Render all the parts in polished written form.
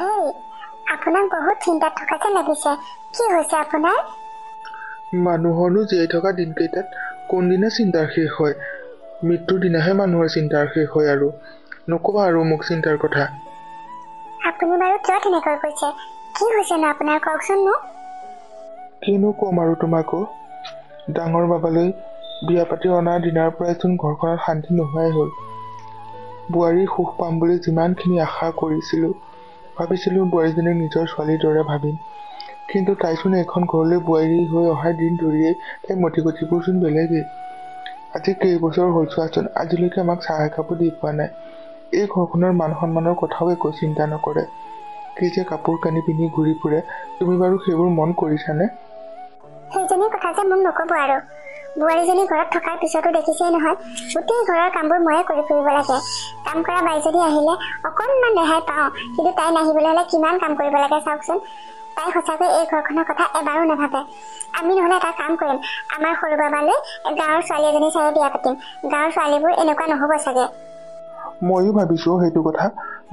হেই, আপোনাক বহুত চিন্তাত থকা যেন লাগিছে। কি হৈছে আপোনাৰ? মানুহৰনো জীয়াই থকা দিনকেইটাত কোনদিনা চিন্তাৰ শেষ হয়? মৃত্যুৰ দিনাহে মানুহৰ চিন্তাৰ শেষ হয়। আৰু নকবা আৰু মোক চিন্তাৰ কথা। আপুনি বাৰু কিয় তেনেকৈ কৈছে? কি হৈছেনো আপোনাৰ, কওকচোন মোক। কিনো কম আৰু তোমাকো। ডাঙৰ বাবালৈ বিয়া পাতি অনাৰ দিনাৰ পৰাইচোন ঘৰখনত শান্তি নোহোৱাই হ'ল। বোৱাৰীৰ সুখ পাম বুলি যিমানখিনি আশা কৰিছিলোঁ, ভাবিছিলোঁ বোৱাৰীজনীক নিজৰ ছোৱালীৰ দৰে ভাবিম। কিন্তু তাইচোন এখন ঘৰলৈ বোৱাৰী হৈ অহাৰ দিন ধৰিয়েই তাইৰ মতি গতিবোৰচোন বেলেগেই। আজি কেইবছৰ হ'ল চোৱাচোন, আজিলৈকে আমাক চাহ একাপো দি পোৱা নাই। এই ঘৰখনৰ মান সন্মানৰ কথাও একো চিন্তা নকৰে। কি যে কাপোৰ কানি পিন্ধি ঘূৰি ফুৰে, তুমি বাৰু সেইবোৰ মন কৰিছানে? সেইজনীৰ কথা যে মোক নকব আৰু। বোৱাৰীজনী ঘৰত থকাৰ পিছতো দেখিছেই নহয়, গোটেই ঘৰৰ কামবোৰ ময়ে কৰি ফুৰিব লাগে। কাম কৰা বাইজনী আহিলে অকণমান ৰেহাই পাওঁ, কিন্তু তাই নাহিবলৈ হ'লে কিমান কাম কৰিব লাগে চাওকচোন। তাই সঁচাকৈ এই ঘৰখনৰ কথা এবাৰো নাভাবে। আমি নহ'লে এটা কাম কৰিম, আমাৰ সৰু বাবালৈ গাঁৱৰ ছোৱালী এজনী চাই বিয়া পাতিম। গাঁৱৰ ছোৱালীবোৰ এনেকুৱা নহ'ব চাগে। ময়ো ভাবিছো সেইটো কথা।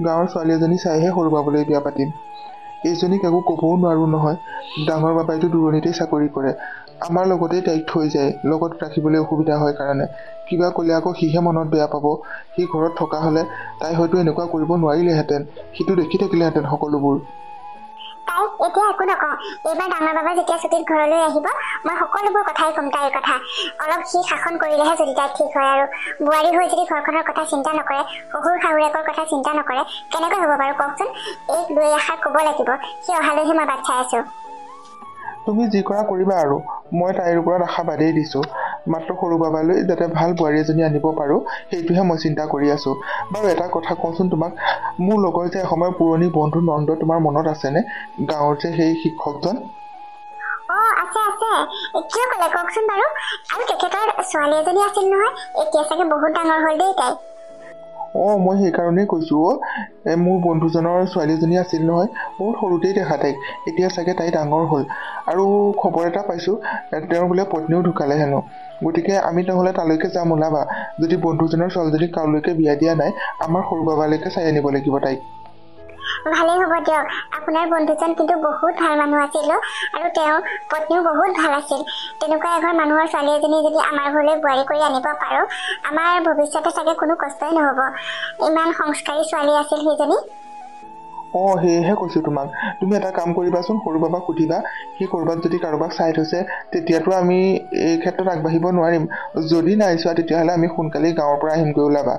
গাঁৱৰ ছোৱালী এজনী চাইহে সৰু বাবলৈ বিয়া পাতিম। এইজনীক একো ক'বও নোৱাৰো নহয়। ডাঙৰ বাবাইতো দূৰণিতেই চাকৰি কৰে। আমাৰ লগতেই তাইক থৈ যায়, লগত ৰাখিবলৈ অসুবিধা হয় কাৰণে। কিবা ক'লে আকৌ সিহে মনত বেয়া পাব। সি ঘৰত থকা হ'লে তাই হয়তো এনেকুৱা কৰিব নোৱাৰিলেহেঁতেন। সিটো দেখি থাকিলেহেঁতেন সকলোবোৰ। তাইক এতিয়া একো নকওঁ। এইবাৰ ডাঙৰ বাবা যেতিয়া ছুটীত ঘৰলৈ আহিব, মই সকলোবোৰ কথাই ক'ম তাইৰ কথা। অলপ সি শাসন কৰিলেহে যদি তাই ঠিক হয়। আৰু বোৱাৰী হৈ যদি ঘৰখনৰ কথা চিন্তা নকৰে, শহুৰ শাহুৰেকৰ কথা চিন্তা নকৰে, কেনেকৈ হ'ব বাৰু কওকচোন। এই দুই এষাৰ ক'ব লাগিব, সি অহালৈহে মই বাট চাই আছো। তুমি যি কৰা কৰিবা আৰু। মই তাইৰ ওপৰত আশা বাদেই দিছো। মাত্ৰ সৰু বাবালৈ যাতে ভাল বোৱাৰী এজনী আনিব পাৰো, সেইটোহে মই চিন্তা কৰি আছো। বাৰু এটা কথা কওঁচোন তোমাক, মোৰ লগৰ যে এসময়ৰ পুৰণি বন্ধু নন্দ তোমাৰ মনত আছেনে? গাঁৱৰ যে সেই শিক্ষকজন। আছে আছে, কিয় ক'লে কওকচোন বাৰু। আৰু তেখেতৰ ছোৱালী এজনী আছিল নহয়, এতিয়া চাগে বহুত ডাঙৰ হ'ল দেই তাই। মই সেইকাৰণেই কৈছো। মোৰ বন্ধুজনৰ ছোৱালীজনী আছিল নহয়, বহুত সৰুতেই দেখা তাইক। এতিয়া চাগে তাই ডাঙৰ হ'ল। আৰু খবৰ এটা পাইছো, তেওঁৰ বোলে পত্নীও ঢুকালে হেনো। গতিকে আমি নহ'লে তালৈকে যাম, ওলাবা। যদি বন্ধুজনৰ ছোৱালীজনীক কাৰোলৈকে বিয়া দিয়া নাই, আমাৰ সৰু বাবালৈকে চাই আনিব লাগিব তাইক। ভালেই হ'ব দিয়ক। আপোনাৰ বন্ধুজন কিন্তু বহুত ভাল মানুহ আছিল, আৰু তেওঁৰ পত্নীও বহুত ভাল আছিল। তেনেকুৱা এঘৰ মানুহৰ ছোৱালী এজনী যদি আমাৰ ঘৰলৈ বোৱাৰী কৰি আনিব পাৰোঁ, আমাৰ ভৱিষ্যতে চাগে কোনো কষ্টই নহ'ব। ইমান সংস্কাৰী ছোৱালী আছিল সেইজনী। সেয়েহে কৈছো তোমাক। তুমি এটা কাম কৰিবাচোন, সৰু বাবাক সুধিবা। সি ক'ৰবাত যদি কাৰোবাক চাই থৈছে, তেতিয়াতো আমি এই ক্ষেত্ৰত আগবাঢ়িব নোৱাৰিম। যদি নাই চোৱা, তেতিয়াহ'লে আমি সোনকালেই গাঁৱৰ পৰা আহিমগৈ, ওলাবা।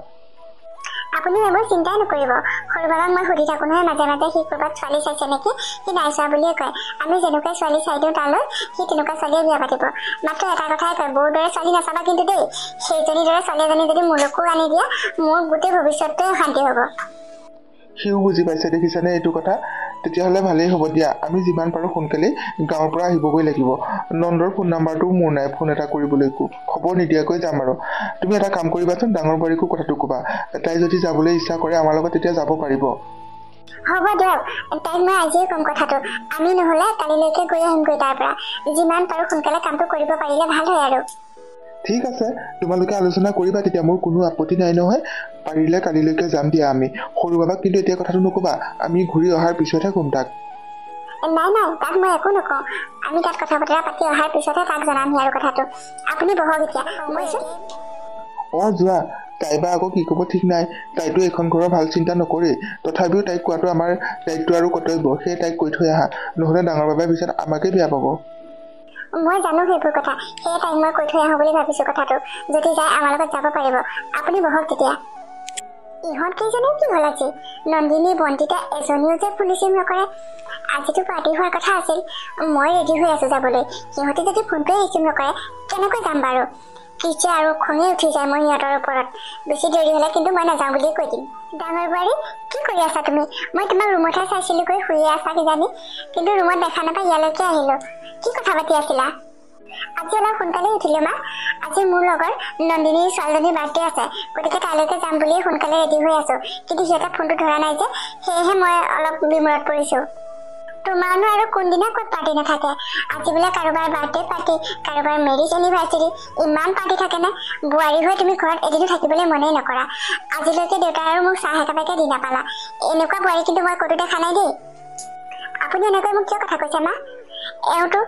আপুনি এইবোৰ চিন্তাই নকৰিব। সৰু বাবাক মই সুধি থাকো নহয় মাজে মাজে, সি ক'ৰবাত ছোৱালী চাইছে নেকি। সি নাই চোৱা বুলিয়ে কয়। আমি যেনেকুৱা ছোৱালী চাই দিওঁ তালৈ, সি তেনেকুৱা ছোৱালীয়ে বিয়া পাতিব। মাত্ৰ এটা কথাই কয়, বৌৰ দৰে ছোৱালী নাচাবা কিন্তু দেই। সেইজনীৰ দৰে ছোৱালী এজনী যদি মোলৈকো আনি দিয়ে, মোৰ গোটেই ভৱিষ্যতটোৱে শান্তি হ'ব। সিও বুজি পাইছে, দেখিছানে এইটো কথা। তেতিয়াহ'লে ভালেই হ'ব দিয়া। আমি যিমান পাৰোঁ সোনকালেই গাঁৱৰ পৰা আহিবগৈ লাগিব। নন্দৰ ফোন নাম্বাৰটোও মোৰ নাই, ফোন এটা কৰিবলৈকো। খবৰ নিদিয়াকৈ যাম আৰু। তুমি এটা কাম কৰিবাচোন, ডাঙৰ বোৱাৰীকো কথাটো ক'বা। তাই যদি যাবলৈ ইচ্ছা কৰে আমাৰ লগত, তেতিয়া যাব পাৰিব। হ'ব দিয়ক, তাইক মই আজিয়ে ক'ম কথাটো। আমি নহ'লে কালিলৈকে গৈ আহিমগৈ তাৰ পৰা। যিমান পাৰোঁ সোনকালে কামটো কৰিব পাৰিলে ভাল হয় আৰু। ঠিক আছে, তোমালোকে আলোচনা কৰিবা তেতিয়া, মোৰ কোনো আপত্তি নাই নহয়। পাৰিলে কালিলৈকে যাম দিয়া আমি। সৰু বাবাক কিন্তু এতিয়া কথাটো নক'বা, আমি ঘূৰি অহাৰ পিছতহে ক'ম তাক। নাই তাক মই একো নকওঁ। আমি তাত কথা বতৰা পাতি অহাৰ পিছতহে তাক জনামহি আৰু কথাটো। আপুনি বহক এতিয়া। যোৱা। তাই বা আকৌ কি ক'ব ঠিক নাই। তাইতো এইখন ঘৰৰ ভাল চিন্তা নকৰেই। তথাপিও তাইক কোৱাটো আমাৰ দায়িত্ব আৰু কৰ্তব্য। সেয়ে তাইক কৈ থৈ আহা, নহ'লে ডাঙৰ বাবাই পিছত আমাকে বেয়া পাব। মই জানো সেইবোৰ কথা, সেয়ে তাইক মই কৈ থৈ আহোঁ বুলি ভাবিছো কথাটো। যদি যায় আমাৰ লগত যাব পাৰিব। আপুনি বহক তেতিয়া। ইহঁত কেইজনীও কি হ'ল আজি? নন্দিনী বন্তিতা এজনীও যে ফোন ৰিচিভ নকৰে। আজিতো পাৰ্টি হোৱাৰ কথা আছিল, মই ৰেডি হৈ আছো যাবলৈ। সিহঁতে যদি ফোনটোৱে ৰিচিভ নকৰে, কেনেকৈ যাম বাৰু? পিছে আৰু খঙে উঠি যায় মই সিহঁতৰ ওপৰত। বেছি দেৰি হ'লে কিন্তু মই নাযাওঁ বুলিয়ে কৈ দিম। ডাঙৰ বোৱাৰী, কি কৰি আছা তুমি? মই তোমাক ৰুমতহে চাইছিলোঁ, গৈ শুয়ে আছা কিজানি। কিন্তু ৰুমত দেখা নাপাই ইয়ালৈকে আহিলোঁ। কি কথা পাতি আছিলা? আজি অলপ সোনকালে উঠিলো মা। আজি মোৰ লগৰ নন্দিনীৰ ছোৱালীজনীৰ বাৰ্থডে আছে, গতিকে তালৈকে যাম বুলিয়ে সোনকালে ৰেডি হৈ আছো। কিন্তু সিহঁতে ফোনটো ধৰা নাই যে, সেয়েহে মই অলপ বিমূৰত পৰিছো। তোমাৰনো আৰু কোনদিনা ক'ত পাৰ্টি নাথাকে আজি বোলে কাৰোবাৰ বাৰ্থডে পাৰ্টি কাৰোবাৰ মেৰিজ এনিভাৰ্চাৰী ইমান পাৰ্টি থাকেনে বোৱাৰী হৈ তুমি ঘৰত এদিনো থাকিবলৈ মনেই নকৰা আজিলৈকে দেউতাই আৰু মোক চাহ একাপেকে দি নাপালা এনেকুৱা বোৱাৰী কিন্তু মই ক'তো দেখা নাই দেই আপুনি এনেকৈ মোক কিয় কথা কৈছে মা এওঁতো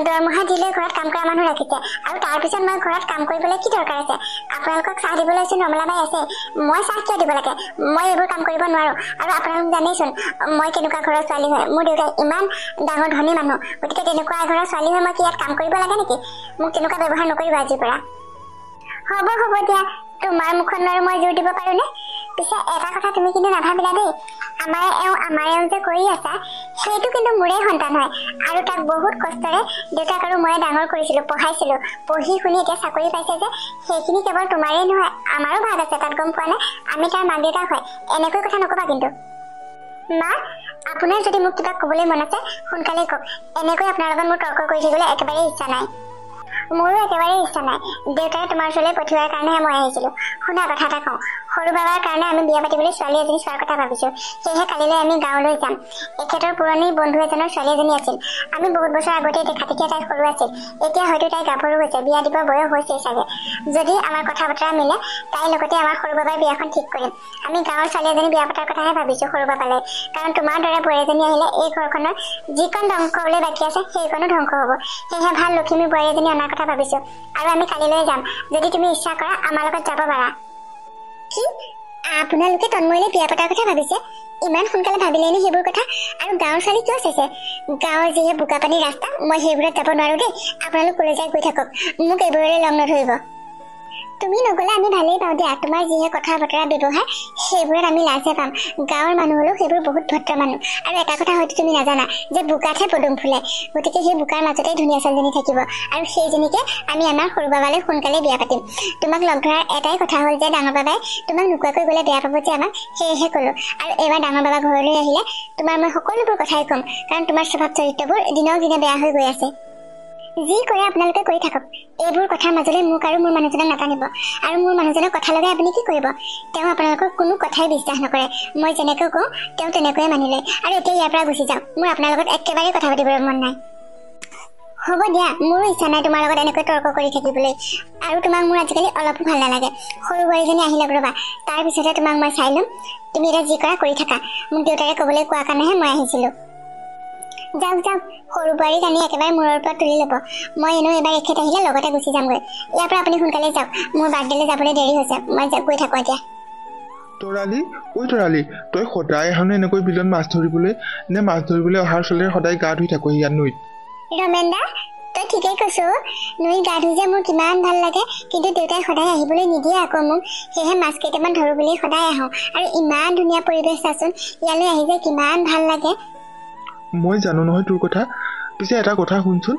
দৰমহা দিলে ঘৰত কাম কৰা মানুহ ৰাখিছে আৰু তাৰপিছত মই ঘৰত কাম কৰিবলৈ কি দৰকাৰ আছে আপোনালোকক চাহ দিবলৈ আহিছোঁ নমলাবাই আছে মই চাহ কিয় দিব লাগে মই এইবোৰ কাম কৰিব নোৱাৰোঁ আৰু আপোনালোক জানেইচোন মই কেনেকুৱা ঘৰৰ ছোৱালী হয় মোৰ দেউতাই ইমান ডাঙৰ ধনী মানুহ গতিকে তেনেকুৱা ঘৰৰ ছোৱালী হৈ মই কি ইয়াত কাম কৰিব লাগে নেকি মোক তেনেকুৱা ব্যৱহাৰ নকৰিব আজিৰ পৰা হ'ব হ'ব দিয়া তোমাৰ মুখত আৰু মই জোৰ দিব পাৰোঁনে পিছে এটা কথা তুমি কিন্তু নাভাবিলা দেই আমাৰ এওঁ যে কৰি আছা সেইটো কিন্তু মোৰে সন্তান হয় আৰু তাক বহুত কষ্টৰে দেউতাক আৰু মই ডাঙৰ কৰিছিলোঁ পঢ়াইছিলোঁ পঢ়ি শুনি এতিয়া চাকৰি পাইছে যে সেইখিনি কেৱল তোমাৰেই নহয় আমাৰো ভাগ আছে তাত গম পোৱা নে আমি তাৰ মাক দেউতাক হয় এনেকৈ কথা নকবা কিন্তু মা আপোনাৰ যদি মোক কিবা ক'বলৈ মন আছে সোনকালেই কওক এনেকৈ আপোনাৰ লগত মোৰ তৰ্ক কৰি থাকিবলৈ একেবাৰে ইচ্ছা নাই মোৰো একেবাৰে ইচ্ছা নাই দেউতাই তোমাৰ ওচৰলৈ পঠিওৱাৰ কাৰণেহে মই আহিছিলোঁ শুনা কথা এটা কওঁ সৰু বাবাৰ কাৰণে আমি বিয়া পাতিবলৈ ছোৱালী এজনী চোৱাৰ কথা ভাবিছোঁ সেয়েহে কালিলৈ আমি গাঁৱলৈ যাম এখেতৰ পুৰণি বন্ধু এজনৰ ছোৱালী এজনী আছিল আমি বহুত বছৰ আগতে দেখা তেতিয়া তাই সৰু আছিল এতিয়া হয়তো তাই গাভৰু হৈছে বিয়া দিবৰ বয়স হৈছেই চাগে যদি আমাৰ কথা বতৰা মিলে তাইৰ লগতে আমাৰ সৰু বাবাৰ বিয়াখন ঠিক কৰিম আমি গাঁৱৰ ছোৱালী এজনী বিয়া পতাৰ কথাহে ভাবিছোঁ সৰু বাবালৈ কাৰণ তোমাৰ দৰে বোৱাৰী এজনী আহিলে এই ঘৰখনৰ যিকণ ধ্বংস হ'বলৈ বাকী আছে সেইকণো ধ্বংস হ'ব সেয়েহে ভাল লখিমী বোৱাৰী এজনী অনাৰ কথা ভাবিছোঁ আৰু আমি কালিলৈ যাম যদি তুমি ইচ্ছা কৰা আমাৰ লগত যাব পাৰা কি আপোনালোকে তন্ময়লৈ বিয়া পতাৰ কথা ভাবিছে ইমান সোনকালে ভাবিলেনে সেইবোৰ কথা আৰু গাঁৱৰ ছোৱালী কিয় চাইছে গাঁৱৰ যিহে বোকা পানী ৰাস্তা মই সেইবোৰত যাব নোৱাৰোঁ দেই আপোনালোক কলৈ যায় গৈ থাকক মোক এইবোৰলৈ লগ নধৰিব তুমি নগ'লে আমি ভালেই পাওঁ দিয়া তোমাৰ যিহে কথা বতৰা ব্যৱহাৰ সেইবোৰত আমি লাজে পাম গাঁৱৰ মানুহ হ'লেও সেইবোৰ বহুত ভদ্ৰ মানুহ আৰু এটা কথা হয়তো তুমি নাজানা যে বোকাতহে পদুম ফুলে গতিকে সেই বোকাৰ মাজতেই ধুনীয়া ছোৱালীজনী থাকিব আৰু সেইজনীকে আমি আমাৰ সৰু বাবালৈ সোনকালে বিয়া পাতিম তোমাক লগ ধৰাৰ এটাই কথা হ'ল যে ডাঙৰ বাবাই তোমাক নোকোৱাকৈ গ'লে বেয়া পাব যে আমাক সেয়েহে ক'লোঁ আৰু এইবাৰ ডাঙৰ বাবা ঘৰলৈ আহিলে তোমাৰ মই সকলোবোৰ কথাই ক'ম কাৰণ তোমাৰ স্বভাৱ চৰিত্ৰবোৰ দিনক দিনে বেয়া হৈ গৈ আছে যি কৰে আপোনালোকে কৰি থাকক এইবোৰ কথাৰ মাজলৈ মোক আৰু মোৰ মানুহজনক নাটানিব আৰু মোৰ মানুহজনক কথা লগাই আপুনি কি কৰিব তেওঁ আপোনালোকৰ কোনো কথাই বিশ্বাস নকৰে মই যেনেকৈ কওঁ তেওঁ তেনেকৈয়ে মানি লয় আৰু এতিয়া ইয়াৰ পৰা গুচি যাওঁ মোৰ আপোনাৰ লগত একেবাৰে কথা পাতিবলৈ মন নাই হ'ব দিয়া মোৰো ইচ্ছা নাই তোমাৰ লগত এনেকৈ তৰ্ক কৰি থাকিবলৈ আৰু তোমাক মোৰ আজিকালি অলপো ভাল নালাগে সৰু বোৱাৰীজনী আহি লগ ৰ'বা তাৰপিছতে তোমাক মই চাই ল'ম তুমি এতিয়া যি কৰা কৰি থাকা মোক দেউতাকে ক'বলৈ কোৱাৰ কাৰণেহে মই আহিছিলোঁ যাওক যাওক সৰু বোৱাৰীক আনি একেবাৰে মূৰৰ ওপৰত তুলি ল'ব মই এনেও এবাৰ এখেত আহিলে লগতে গুচি যামগৈ ইয়াৰ পৰা আপুনি সোনকালে যাওক মোৰ বাৰ্থডেলৈ যাবলৈ দেৰি হৈছে মই গৈ থাকোঁ এতিয়া তৰালি ঐ তৰালি তই সদায় আহনে এনেকৈ বিলত মাছ ধৰিবলৈ নে মাছ ধৰিবলৈ অহাৰ চলেৰে সদায় গা ধুই থাকো ইয়াত নৈত ৰমেন দা তই ঠিকেই কৈছো নৈত গা ধুই যে মোৰ কিমান ভাল লাগে কিন্তু দেউতাই সদায় আহিবলৈ নিদিয়ে আকৌ মোক সেয়েহে মাছ কেইটামান ধৰোঁ বুলি সদায় আহোঁ আৰু ইমান ধুনীয়া পৰিৱেশ চাচোন ইয়ালৈ আহি যে কিমান ভাল লাগে মই জানো নহয় তোৰ কথা পিছে এটা কথা শুনচোন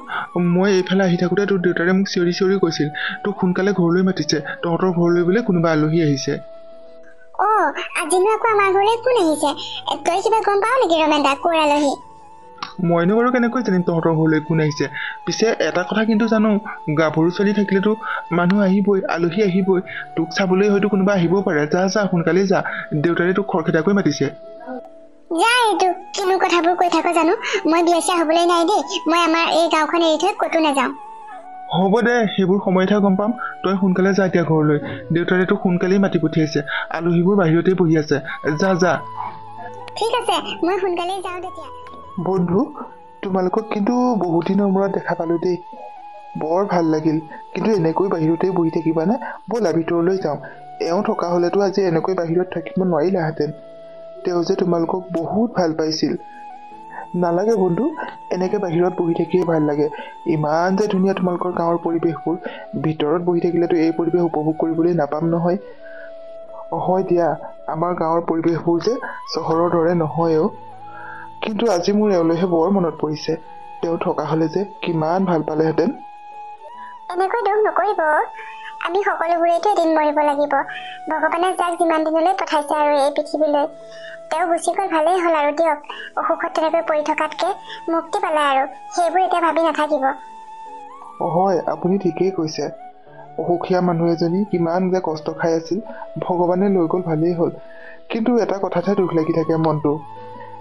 মই এইফালে আহি থাকোঁতে তোৰ দেউতাৰে মোক চিঞৰি চিঞৰি কৈছিল তোক সোনকালে ঘৰলৈ মাতিছে তহঁতৰ ঘৰলৈ বোলে কোনোবা আলহী আহিছে আজিনো আকৌ আমাৰ ঘৰলৈ কোন আহিছে তই কিবা গম পাৱ নেকি ৰমেন দা ক'ৰ আলহী মইনো বাৰু কেনেকৈ জানিম তহঁতৰ ঘৰলৈ কোন আহিছে পিছে এটা কথা কিন্তু জানো গাভৰু ছোৱালী থাকিলেতো মানুহ আহিবই আলহী আহিবই তোক চাবলৈ হয়তো কোনোবা আহিবও পাৰে যা যা সোনকালে যা দেউতাৰে তোক খৰখেদাকৈ মাতিছে যা এইটো কিনো কথাবোৰ কৈ থাক জানো মই বিয়া চিয়া হ'বলৈ নাই দেই মই আমাৰ এই গাঁওখন এৰি থৈ ক'তো নাযাওঁ হ'ব দে সেইবোৰ সময়তহে গম পাম তই সোনকালে যা এতিয়া ঘৰলৈ দেউতাৰে তোক সোনকালেই মাতি পঠিয়াইছে আলহীবোৰ বাহিৰতে বহি আছে যা যা ঠিক আছে মই সোনকালেই যাওঁ তেতিয়া বন্ধু তোমালোকক কিন্তু বহুত দিনৰ মূৰত দেখা পালোঁ দেই বৰ ভাল লাগিল কিন্তু এনেকৈ বাহিৰতে বহি থাকিবানে ব'লা ভিতৰলৈ যাওঁ এওঁ থকা হ'লেতো আজি এনেকৈ বাহিৰত থাকিব নোৱাৰিলাহেঁতেন তেওঁ যে তোমালোকক বহুত ভাল পাইছিল নালাগে বন্ধু এনেকৈ বাহিৰত বহি থাকিয়ে ভাল লাগে ইমান যে ধুনীয়া তোমালোকৰ গাঁৱৰ পৰিৱেশবোৰ ভিতৰত বহি থাকিলেতো এই পৰিৱেশ উপভোগ কৰিবলৈ নাপাম নহয় হয় দিয়া আমাৰ গাঁৱৰ পৰিৱেশবোৰ যে চহৰৰ দৰে নহয়ও কিন্তু আজি মোৰ এওঁলৈহে বৰ মনত পৰিছে তেওঁ থকা হ'লে যে কিমান ভাল পালেহেঁতেন এনেকৈ দুখ নকৰিব আমি সকলোবোৰেতো এদিন মৰিব লাগিব ভগৱানে যাক যিমান দিনলৈ পঠাইছে আৰু এই পৃথিৱীলৈ তেওঁ গুচি গ'ল ভালেই হ'ল আৰু দিয়ক অসুখত তেনেকৈ পৰি থকাতকৈ মুক্তি পালে আৰু সেইবোৰ এতিয়া ভাবি নাথাকিব হয় আপুনি ঠিকেই কৈছে অসুখীয়া মানুহ এজনী কিমান যে কষ্ট খাই আছিল ভগৱানে লৈ গ'ল ভালেই হ'ল কিন্তু এটা কথাতহে দুখ লাগি থাকে মনটো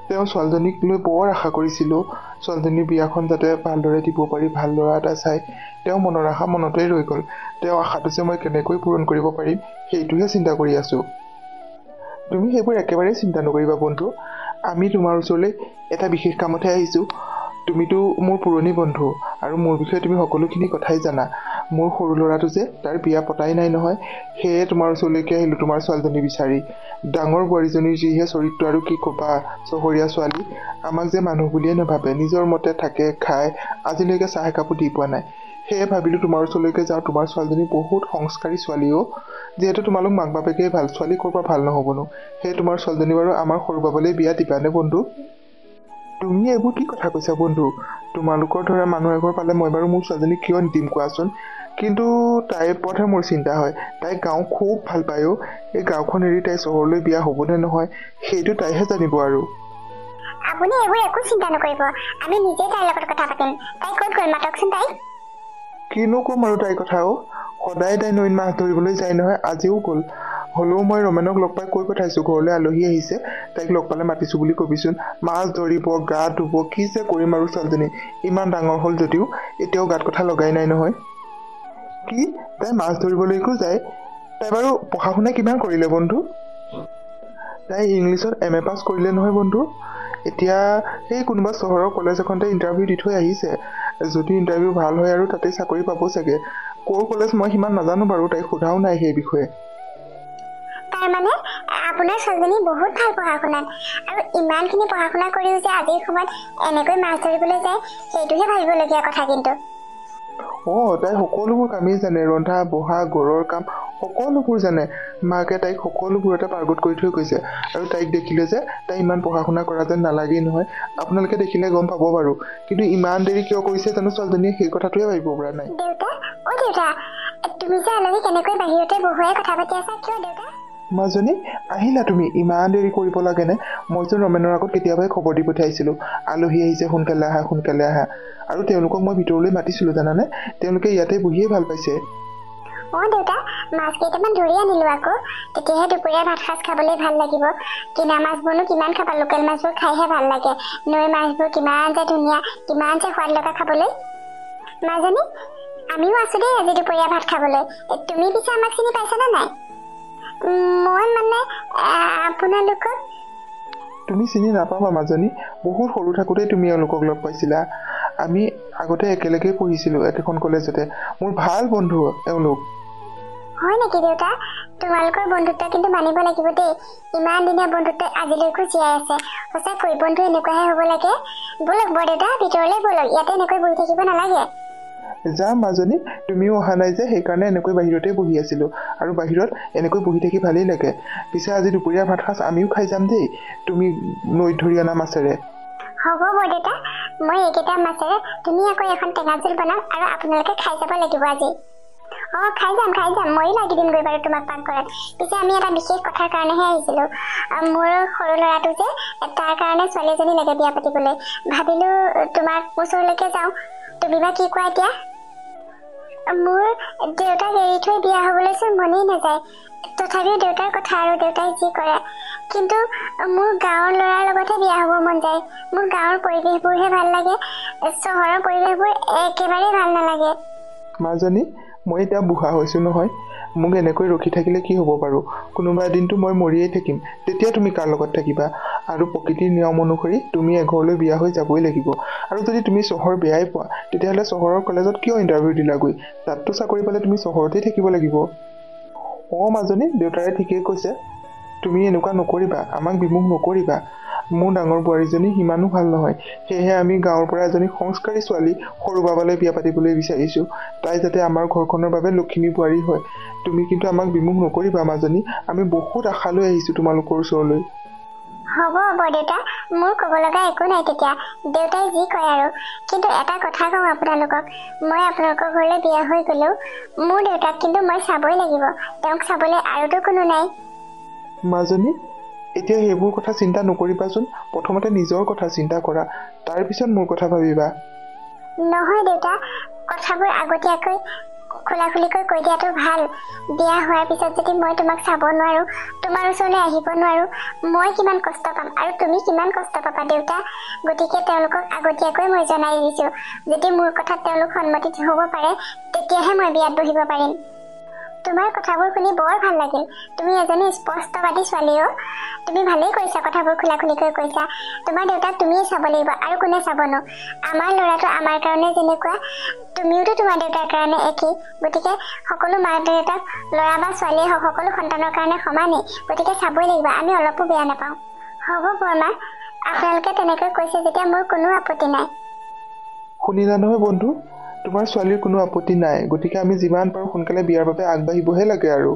তেওঁ ছোৱালীজনীক লৈ বৰ আশা কৰিছিলোঁ। ছোৱালীজনীৰ বিয়াখন যাতে ভালদৰে দিব পাৰি, ভাল ল'ৰা এটা চাই। তেওঁ মনৰ আশা মনতেই ৰৈ গ'ল। তেওঁ আশাটো যে মই কেনেকৈ পূৰণ কৰিব পাৰিম সেইটোহে চিন্তা কৰি আছোঁ। তুমি সেইবোৰ একেবাৰে চিন্তা নকৰিবা বন্ধু। আমি তোমাৰ ওচৰলৈ এটা বিশেষ কামতহে আহিছোঁ। তুমিতো মোৰ পুৰণি বন্ধু আৰু মোৰ বিষয়ে তুমি সকলোখিনি কথাই জানা। মোৰ সৰু ল'ৰাটো যে তাৰ বিয়া পতাই নাই নহয়, সেয়ে তোমাৰ ওচৰলৈকে আহিলোঁ তোমাৰ ছোৱালীজনী বিচাৰি। ডাঙৰ বোৱাৰীজনীৰ যিহে চৰিত্ৰ আৰু কি ক'বা, চহৰীয়া ছোৱালী। আমাক যে মানুহ বুলিয়ে নাভাবে, নিজৰ মতে থাকে, খায়, আজিলৈকে চাহ একাপো দি পোৱা নাই। সেয়ে ভাবিলোঁ তোমাৰ ওচৰলৈকে যাওঁ। তোমাৰ ছোৱালীজনী বহুত সংস্কাৰী ছোৱালীও, যিহেতু তোমালোক মাক বাপেকেই ভাল, ছোৱালী ক'ৰ পৰা ভাল নহ'বনো। সেয়ে তোমাৰ ছোৱালীজনী বাৰু আমাৰ সৰু বাবলৈ বিয়া দিবানে বন্ধু? তুমি এইবোৰ কি কথা কৈছা বন্ধু? তোমালোকৰ ধৰা মানুহ এঘৰ পালে মই বাৰু মোৰ ছোৱালীজনীক কিয় নিদিম কোৱাচোন? কিন্তু তাইৰ ওপৰতহে মোৰ চিন্তা হয়। তাই গাঁও খুব ভাল পায়। এই গাঁওখন এৰি তাই চহৰলৈ বিয়া হ'বনে নহয় সেইটো তাইহে জানিব। আৰু আপুনি এইবোৰ একো চিন্তা নকৰিব, আমি নিজেই তাইৰ লগত কথা পাতিম। তাই ক'ত গ'ল মাতকচোন তাইক। কিনো ক'ম আৰু তাইৰ কথাও, সদায় তাই নৈত মাছ ধৰিবলৈ যায় নহয়, আজিও গ'ল। হ'লেও মই ৰমেনক লগ পাই কৈ পঠাইছোঁ, ঘৰলৈ আলহী আহিছে, তাইক লগ পালে মাতিছোঁ বুলি কবিচোন। মাছ ধৰিব, গা ধুব, কি যে কৰিম আৰু ছোৱালীজনী। ইমান ডাঙৰ হ'ল যদিও এতিয়াও গাত কথা লগাই নাই নহয়। কি তাই মাছ ধৰিবলৈকো যায়? তাই বাৰু পঢ়া শুনা কিমান কৰিলে বন্ধু? তাই ইংলিছত MA পাছ কৰিলে নহয় বন্ধু। এতিয়া সেই কোনোবা চহৰৰ কলেজ এখনতে ইণ্টাৰভিউ দি থৈ আহিছে। যদি ইণ্টাৰভিউ ভাল হয় আৰু তাতে চাকৰি পাব চাগে। ক'ৰ কলেজ মই সিমান নাজানো বাৰু, তাইক সোধাও নাই সেই বিষয়ে। তাৰমানে আপোনাৰ ছোৱালীজনী বহুত ভাল পঢ়া শুনাত, আৰু ইমানখিনি পঢ়া শুনা কৰিও যে আজিৰ সময়ত এনেকৈ মাছ ধৰিবলৈ যায়, সেইটোহে ভাবিবলগীয়া কথা। কিন্তু তাই সকলোবোৰ কামেই জানে, ৰন্ধা বঢ়া, ঘৰৰ কাম সকলোবোৰ জানে। মাকে তাইক সকলোবোৰতে পাৰ্গত কৰি থৈ গৈছে। আৰু তাইক দেখিলে যে তাই ইমান পঢ়া শুনা কৰা যেন নালাগেই নহয়। আপোনালোকে দেখিলে গম পাব বাৰু। কিন্তু ইমান দেৰি কিয় কৰিছে জানো ছোৱালীজনীয়ে, সেই কথাটোৱে ভাবিব পৰা নাই। দেউতা, দেউতা, তুমি যে আলহী কেনেকৈ বাহিৰতে বহুৱাই কথা পাতি আছা, কিয় দেউতা? মাজনী আহিলা তুমি? ইমান দেৰি কৰিব লাগেনে? মইচোন ৰমেনৰ আগত কেতিয়াবাই খবৰ দি পঠিয়াইছিলোঁ, আলহী আহিছে, সোনকালে আহা সোনকালে আহা। আৰু তেওঁলোকক মই ভিতৰলৈ মাতিছিলোঁ জানানে। তেওঁলোকে ইয়াতে বহিয়ে ভাল পাইছে। দেউতা, মাছ কেইটামান ধৰি আনিলোঁ আকৌ, তেতিয়াহে দুপৰীয়া ভাত সাজ খাবলৈ ভাল লাগিব। কিনা মাছবোৰনো কিমান খাবা, লোকেল মাছবোৰ খাইহে ভাল লাগে। নৈ মাছবোৰ কিমান যে ধুনীয়া, কিমান যে সোৱাদ লগা খাবলৈ। মাজনী, আমিও আছোঁ দেই আজি দুপৰীয়া ভাত খাবলৈ। তুমি পিছে আমাক চিনি পাইছানে নাই? মই মানে আপোনালোকক তুমি চিনি নাপাবা মাজনী, বহুত সৰু থাকোঁতেই তুমি এওঁলোকক লগ পাইছিলা। আমি আগতে একেলগে পঢ়িছিলোঁ একেখন কলেজতে। মোৰ ভাল বন্ধু এওঁলোক। হয় নেকি দেউতা? তোমালোকৰ বন্ধুত্ব কিন্তু মানিব লাগিব দেই। ইমান দিনীয়া বন্ধুত্ব আজিলৈকো জীয়াই আছে। সঁচাকৈ বন্ধু এনেকুৱাহে হ'ব লাগে। ব'লক বৰদেউতা, ভিতৰলৈ ব'লক, ইয়াতে এনেকৈ বহি থাকিব নালাগে। যাম মাজনী, তুমিও অহা নাই যে সেইকাৰণে এনেকৈ বাহিৰতে বহি আছিলোঁ। আৰু বাহিৰত এনেকৈ বহি থাকি ভালেই লাগে। পিছে আজি দুপৰীয়া ভাত সাজ আমিও খাই যাম দেই, তুমি নৈত ধৰি অনা মাছেৰে। হ'ব বৰদেউতা, মই এইকেইটা মাছেৰে ধুনীয়াকৈ এখন টেঙা জোল বনাম, আৰু আপোনালোকে খাই যাব লাগিব আজি। খাই যাম, ময়ো লাগি দিমগৈ বাৰু তোমাক পাকঘৰত। পিছে আমি এটা বিশেষ কথাৰ কাৰণেহে আহিছিলোঁ। মোৰ সৰু ল'ৰাটো যে, তাৰ কাৰণে ছোৱালী এজনী লাগে বিয়া পাতিবলৈ। ভাবিলোঁ তোমাৰ ওচৰলৈকে যাওঁ, তুমি বা কি কোৱা এতিয়া? মোৰ দেউতাক এৰি থৈ বিয়া হ'বলৈচোন মনেই নাযায়। তথাপিও দেউতাৰ কথা আৰু, দেউতাই যি কৰে। কিন্তু মোৰ গাঁৱৰ ল'ৰাৰ লগতহে বিয়া হ'ব মন যায়। মোৰ গাঁৱৰ পৰিৱেশবোৰহে ভাল লাগে, চহৰৰ পৰিৱেশবোৰ একেবাৰেই ভাল নালাগে। মাজনী, মই এতিয়া বুঢ়া হৈছোঁ নহয়, মোক এনেকৈ ৰখি থাকিলে কি হ'ব বাৰু? কোনোবা এদিনটো মই মৰিয়েই থাকিম, তেতিয়া তুমি কাৰ লগত থাকিবা? আৰু প্ৰকৃতিৰ নিয়ম অনুসৰি তুমি এঘৰলৈ বিয়া হৈ যাবই লাগিব। আৰু যদি তুমি চহৰ বেয়াই পোৱা, তেতিয়াহ'লে চহৰৰ কলেজত কিয় ইণ্টাৰভিউ দিলাগৈ? তাততো চাকৰি পালে তুমি চহৰতেই থাকিব লাগিব। মাজনী, দেউতাৰে ঠিকেই কৈছে। তুমি এনেকুৱা নকৰিবা, আমাক বিমুখ নকৰিবা। মোৰ ডাঙৰ বোৱাৰীজনী সিমানো ভাল নহয়। সেয়েহে আমি গাঁৱৰ পৰা এজনী সংস্কাৰী ছোৱালী সৰু বাবালৈ বিয়া পাতিবলৈ বিচাৰিছোঁ। তাই যাতে আমাৰ ঘৰখনৰ বাবে লখিমী বোৱাৰী হয়। তুমি কিন্তু আমাক বিমুখ নকৰিবা মাজনী, আমি বহুত আশা লৈ আহিছোঁ তোমালোকৰ ওচৰলৈ। হ'ব বৰদেউতা, মোৰ ক'ব লগা একো নাই তেতিয়া, দেউতাই যি কয় আৰু। কিন্তু এটা কথা কওঁ আপোনালোকক, মই আপোনালোকৰ ঘৰলৈ বিয়া হৈ গ'লেও মোৰ দেউতাক কিন্তু মই চাবই লাগিব। তেওঁক চাবলৈ আৰুতো কোনো নাই। মাজনী, এতিয়া সেইবোৰ কথা চিন্তা নকৰিবাচোন। প্ৰথমতে নিজৰ কথা চিন্তা কৰা, তাৰপিছত মোৰ কথা ভাবিবা। নহয় দেউতা, কথাবোৰ আগতীয়াকৈ খোলাখুলিকৈ কৈ দিয়াটো ভাল। বিয়া হোৱাৰ পিছত যদি মই তোমাক চাব নোৱাৰো, তোমাৰ ওচৰলৈ আহিব নোৱাৰো, মই কিমান কষ্ট পাম আৰু তুমি কিমান কষ্ট পাবা দেউতা। গতিকে তেওঁলোকক আগতীয়াকৈ মই জনাই দিছো, যদি মোৰ কথাত তেওঁলোক সন্মতি হ'ব পাৰে তেতিয়াহে মই বিয়াত বহিব পাৰিম। তোমাৰ কথাবোৰ শুনি বৰ ভাল লাগিল। তুমি এজনী স্পষ্টবাদী ছোৱালীও। তুমি ভালেই কৈছা, কথাবোৰ খোলাখুলিকৈ কৈছা। তোমাৰ দেউতাক তুমিয়ে চাব লাগিব আৰু কোনে চাবনো। আমাৰ ল'ৰাটো আমাৰ কাৰণে যেনেকুৱা, তুমিওতো তোমাৰ দেউতাৰ কাৰণে একেই। গতিকে সকলো মাক দেউতাক ল'ৰা বা ছোৱালীয়ে হওক সকলো সন্তানৰ কাৰণে সমানেই। গতিকে চাবই লাগিব, আমি অলপো বেয়া নাপাওঁ। হ'ব বৰমা, আপোনালোকে তেনেকৈ কৈছে যেতিয়া মোৰ কোনো আপত্তি নাই। শুনিলা নহয় বন্ধু, তোমাৰ ছোৱালীৰ কোনো আপত্তি নাই। গতিকে আমি যিমান পাৰোঁ সোনকালে বিয়াৰ বাবে আগবাঢ়িবহে লাগে আৰু।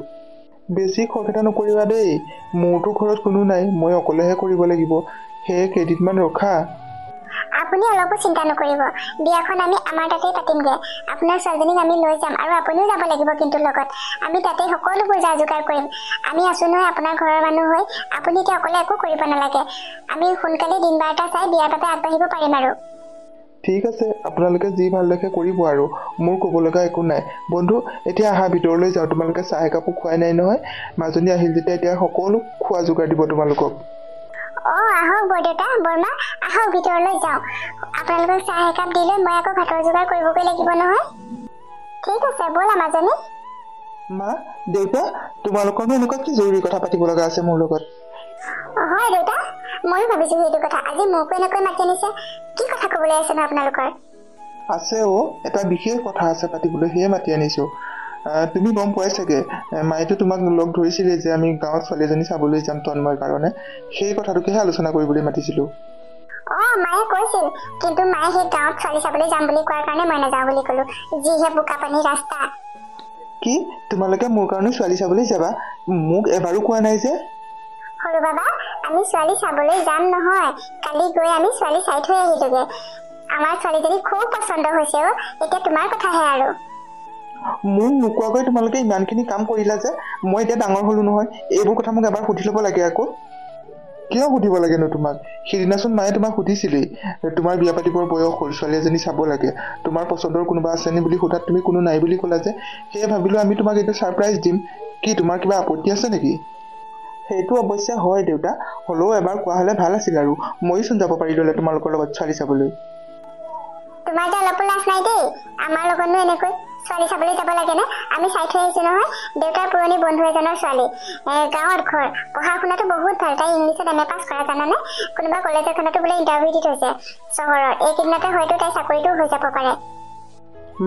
বেছি খৰখেদা নকৰিবা দেই, মোৰতো ঘৰত কোনো নাই, মই অকলেহে কৰিব লাগিব। সেয়ে কেইদিনমান ৰখা। আপুনি অলপো চিন্তা নকৰিব, বিয়াখন আমি আমাৰ তাতেই পাতিমগৈ। আপোনাৰ ছোৱালীজনীক আমি লৈ যাম আৰু আপুনিও যাব লাগিব কিন্তু লগত। আমি তাতেই সকলোবোৰ যা যোগাৰ কৰিম। আমি আছো নহয় আপোনাৰ ঘৰৰ মানুহ হৈ। আপুনি এতিয়া অকলে একো কৰিব নালাগে। আমি সোনকালে দিন বাৰ এটা চাই বিয়াৰ বাবে আগবাঢ়িব পাৰিম আৰু। ঠিক আছে, আপোনালোকে যি ভাল দেখে কৰিব আৰু, মোৰ ক'ব লগা একো নাই। বন্ধু, এতিয়া আহা ভিতৰলৈ যাওঁ। তোমালোকে চাহ একাপো খুৱাই নাই নহয়। মাজনী আহিল যেতিয়া এতিয়া সকলো খোৱা যোগাৰ দিব তোমালোকক। আহক বৰদেউতা, বৰমা, আহক ভিতৰলৈ যাওঁ। আপোনালোকক চাহ একাপ দিলে মই আকৌ ভাতৰ যোগাৰ কৰিবগৈ লাগিব নহয়। ঠিক আছে, ব'লা মাজনী। মা, দেউতা, তোমালোকৰনো এনেকুৱা কি জৰুৰী কথা পাতিব লগা আছে মোৰ লগত? হয় দেউতা, ময়ো ভাবিছো সেইটো কথা। আজি মোকো এনেকৈ মাতি আনিছে, কি কথা ক'বলৈ আছে ন আপোনালোকৰ? আছে এটা বিশেষ কথা আছে পাতিবলৈ, সেয়ে মাতি আনিছো। তুমি গম পোৱাই চাগে, মায়েতো তোমাক লগ ধৰিছিলে যে আমি গাঁৱত ছোৱালী এজনী চাবলৈ যাম তন্ময়ৰ কাৰণে। সেই কথাটোকেহে আলোচনা কৰিবলৈ মাতিছিলো। মায়ে কৈছিল, কিন্তু মায়ে সেই গাঁৱত ছোৱালী চাবলৈ যাম বুলি কোৱাৰ কাৰণে মই নাযাওঁ বুলি ক'লো। যিহে বোকা পানী ৰাস্তা। কি তোমালোকে মোৰ কাৰণে ছোৱালী চাবলৈ যাবা? মোক এবাৰো কোৱা নাই যে। সৰু বাবা, আমি ছোৱালী চাবলৈ যাম নহয়, কালি গৈ আমি ছোৱালী চাই থৈ আহিলোগে। আমাৰ ছোৱালীজনী খুব পচন্দ হৈছে। এতিয়া তোমাৰ কথাহে আৰু। মোক নোকোৱাকৈ তোমালোকে ইমানখিনি কাম কৰিলা যে। মই এতিয়া ডাঙৰ হলো নহয়, এইবোৰ কথা মোক এবাৰ সুধি ল'ব লাগে আকৌ। কিয় সুধিব লাগেনো তোমাক? সিদিনাচোন মায়ে তোমাক সুধিছিলেই, তোমাৰ বিয়া পাতিবৰ বয়স হ'ল, ছোৱালী এজনী চাব লাগে, তোমাৰ পচন্দৰ কোনোবা আছেনে বুলি সোধাত তুমি কোনো নাই বুলি ক'লা যে। সেয়ে ভাবিলো আমি তোমাক এইটো ছাৰপ্ৰাইজ দিম। কি তোমাৰ কিবা আপত্তি আছে নেকি? সেইটো অৱশ্যে হয় দেউতা, হ'লেও এবাৰ কোৱা হ'লে ভাল আছিল আৰু। ময়োচোন যাব পাৰিলো তোমালোকৰ লগত ছোৱালী চাবলৈ। তোমাৰ যে অলপো লাজ নাই দেই। আমাৰ লগতনো এনেকৈ ছোৱালী চাবলৈ যাব লাগে নে? আমি চাই থৈ আহিছো নহয়, দেউতাৰ পুৰণি বন্ধু এজনৰ ছোৱালী। গাঁৱত ঘৰ, পঢ়া শুনাটো বহুত ভাল। তাই ইংলিছত MA পাছ কৰা জানানে? কোনোবা কলেজ এখনতো বোলে ইণ্টাৰভিউ দি থৈছে চহৰৰ। এইকেইদিনতে হয়তো তাই চাকৰিটোও হৈ যাব পাৰে।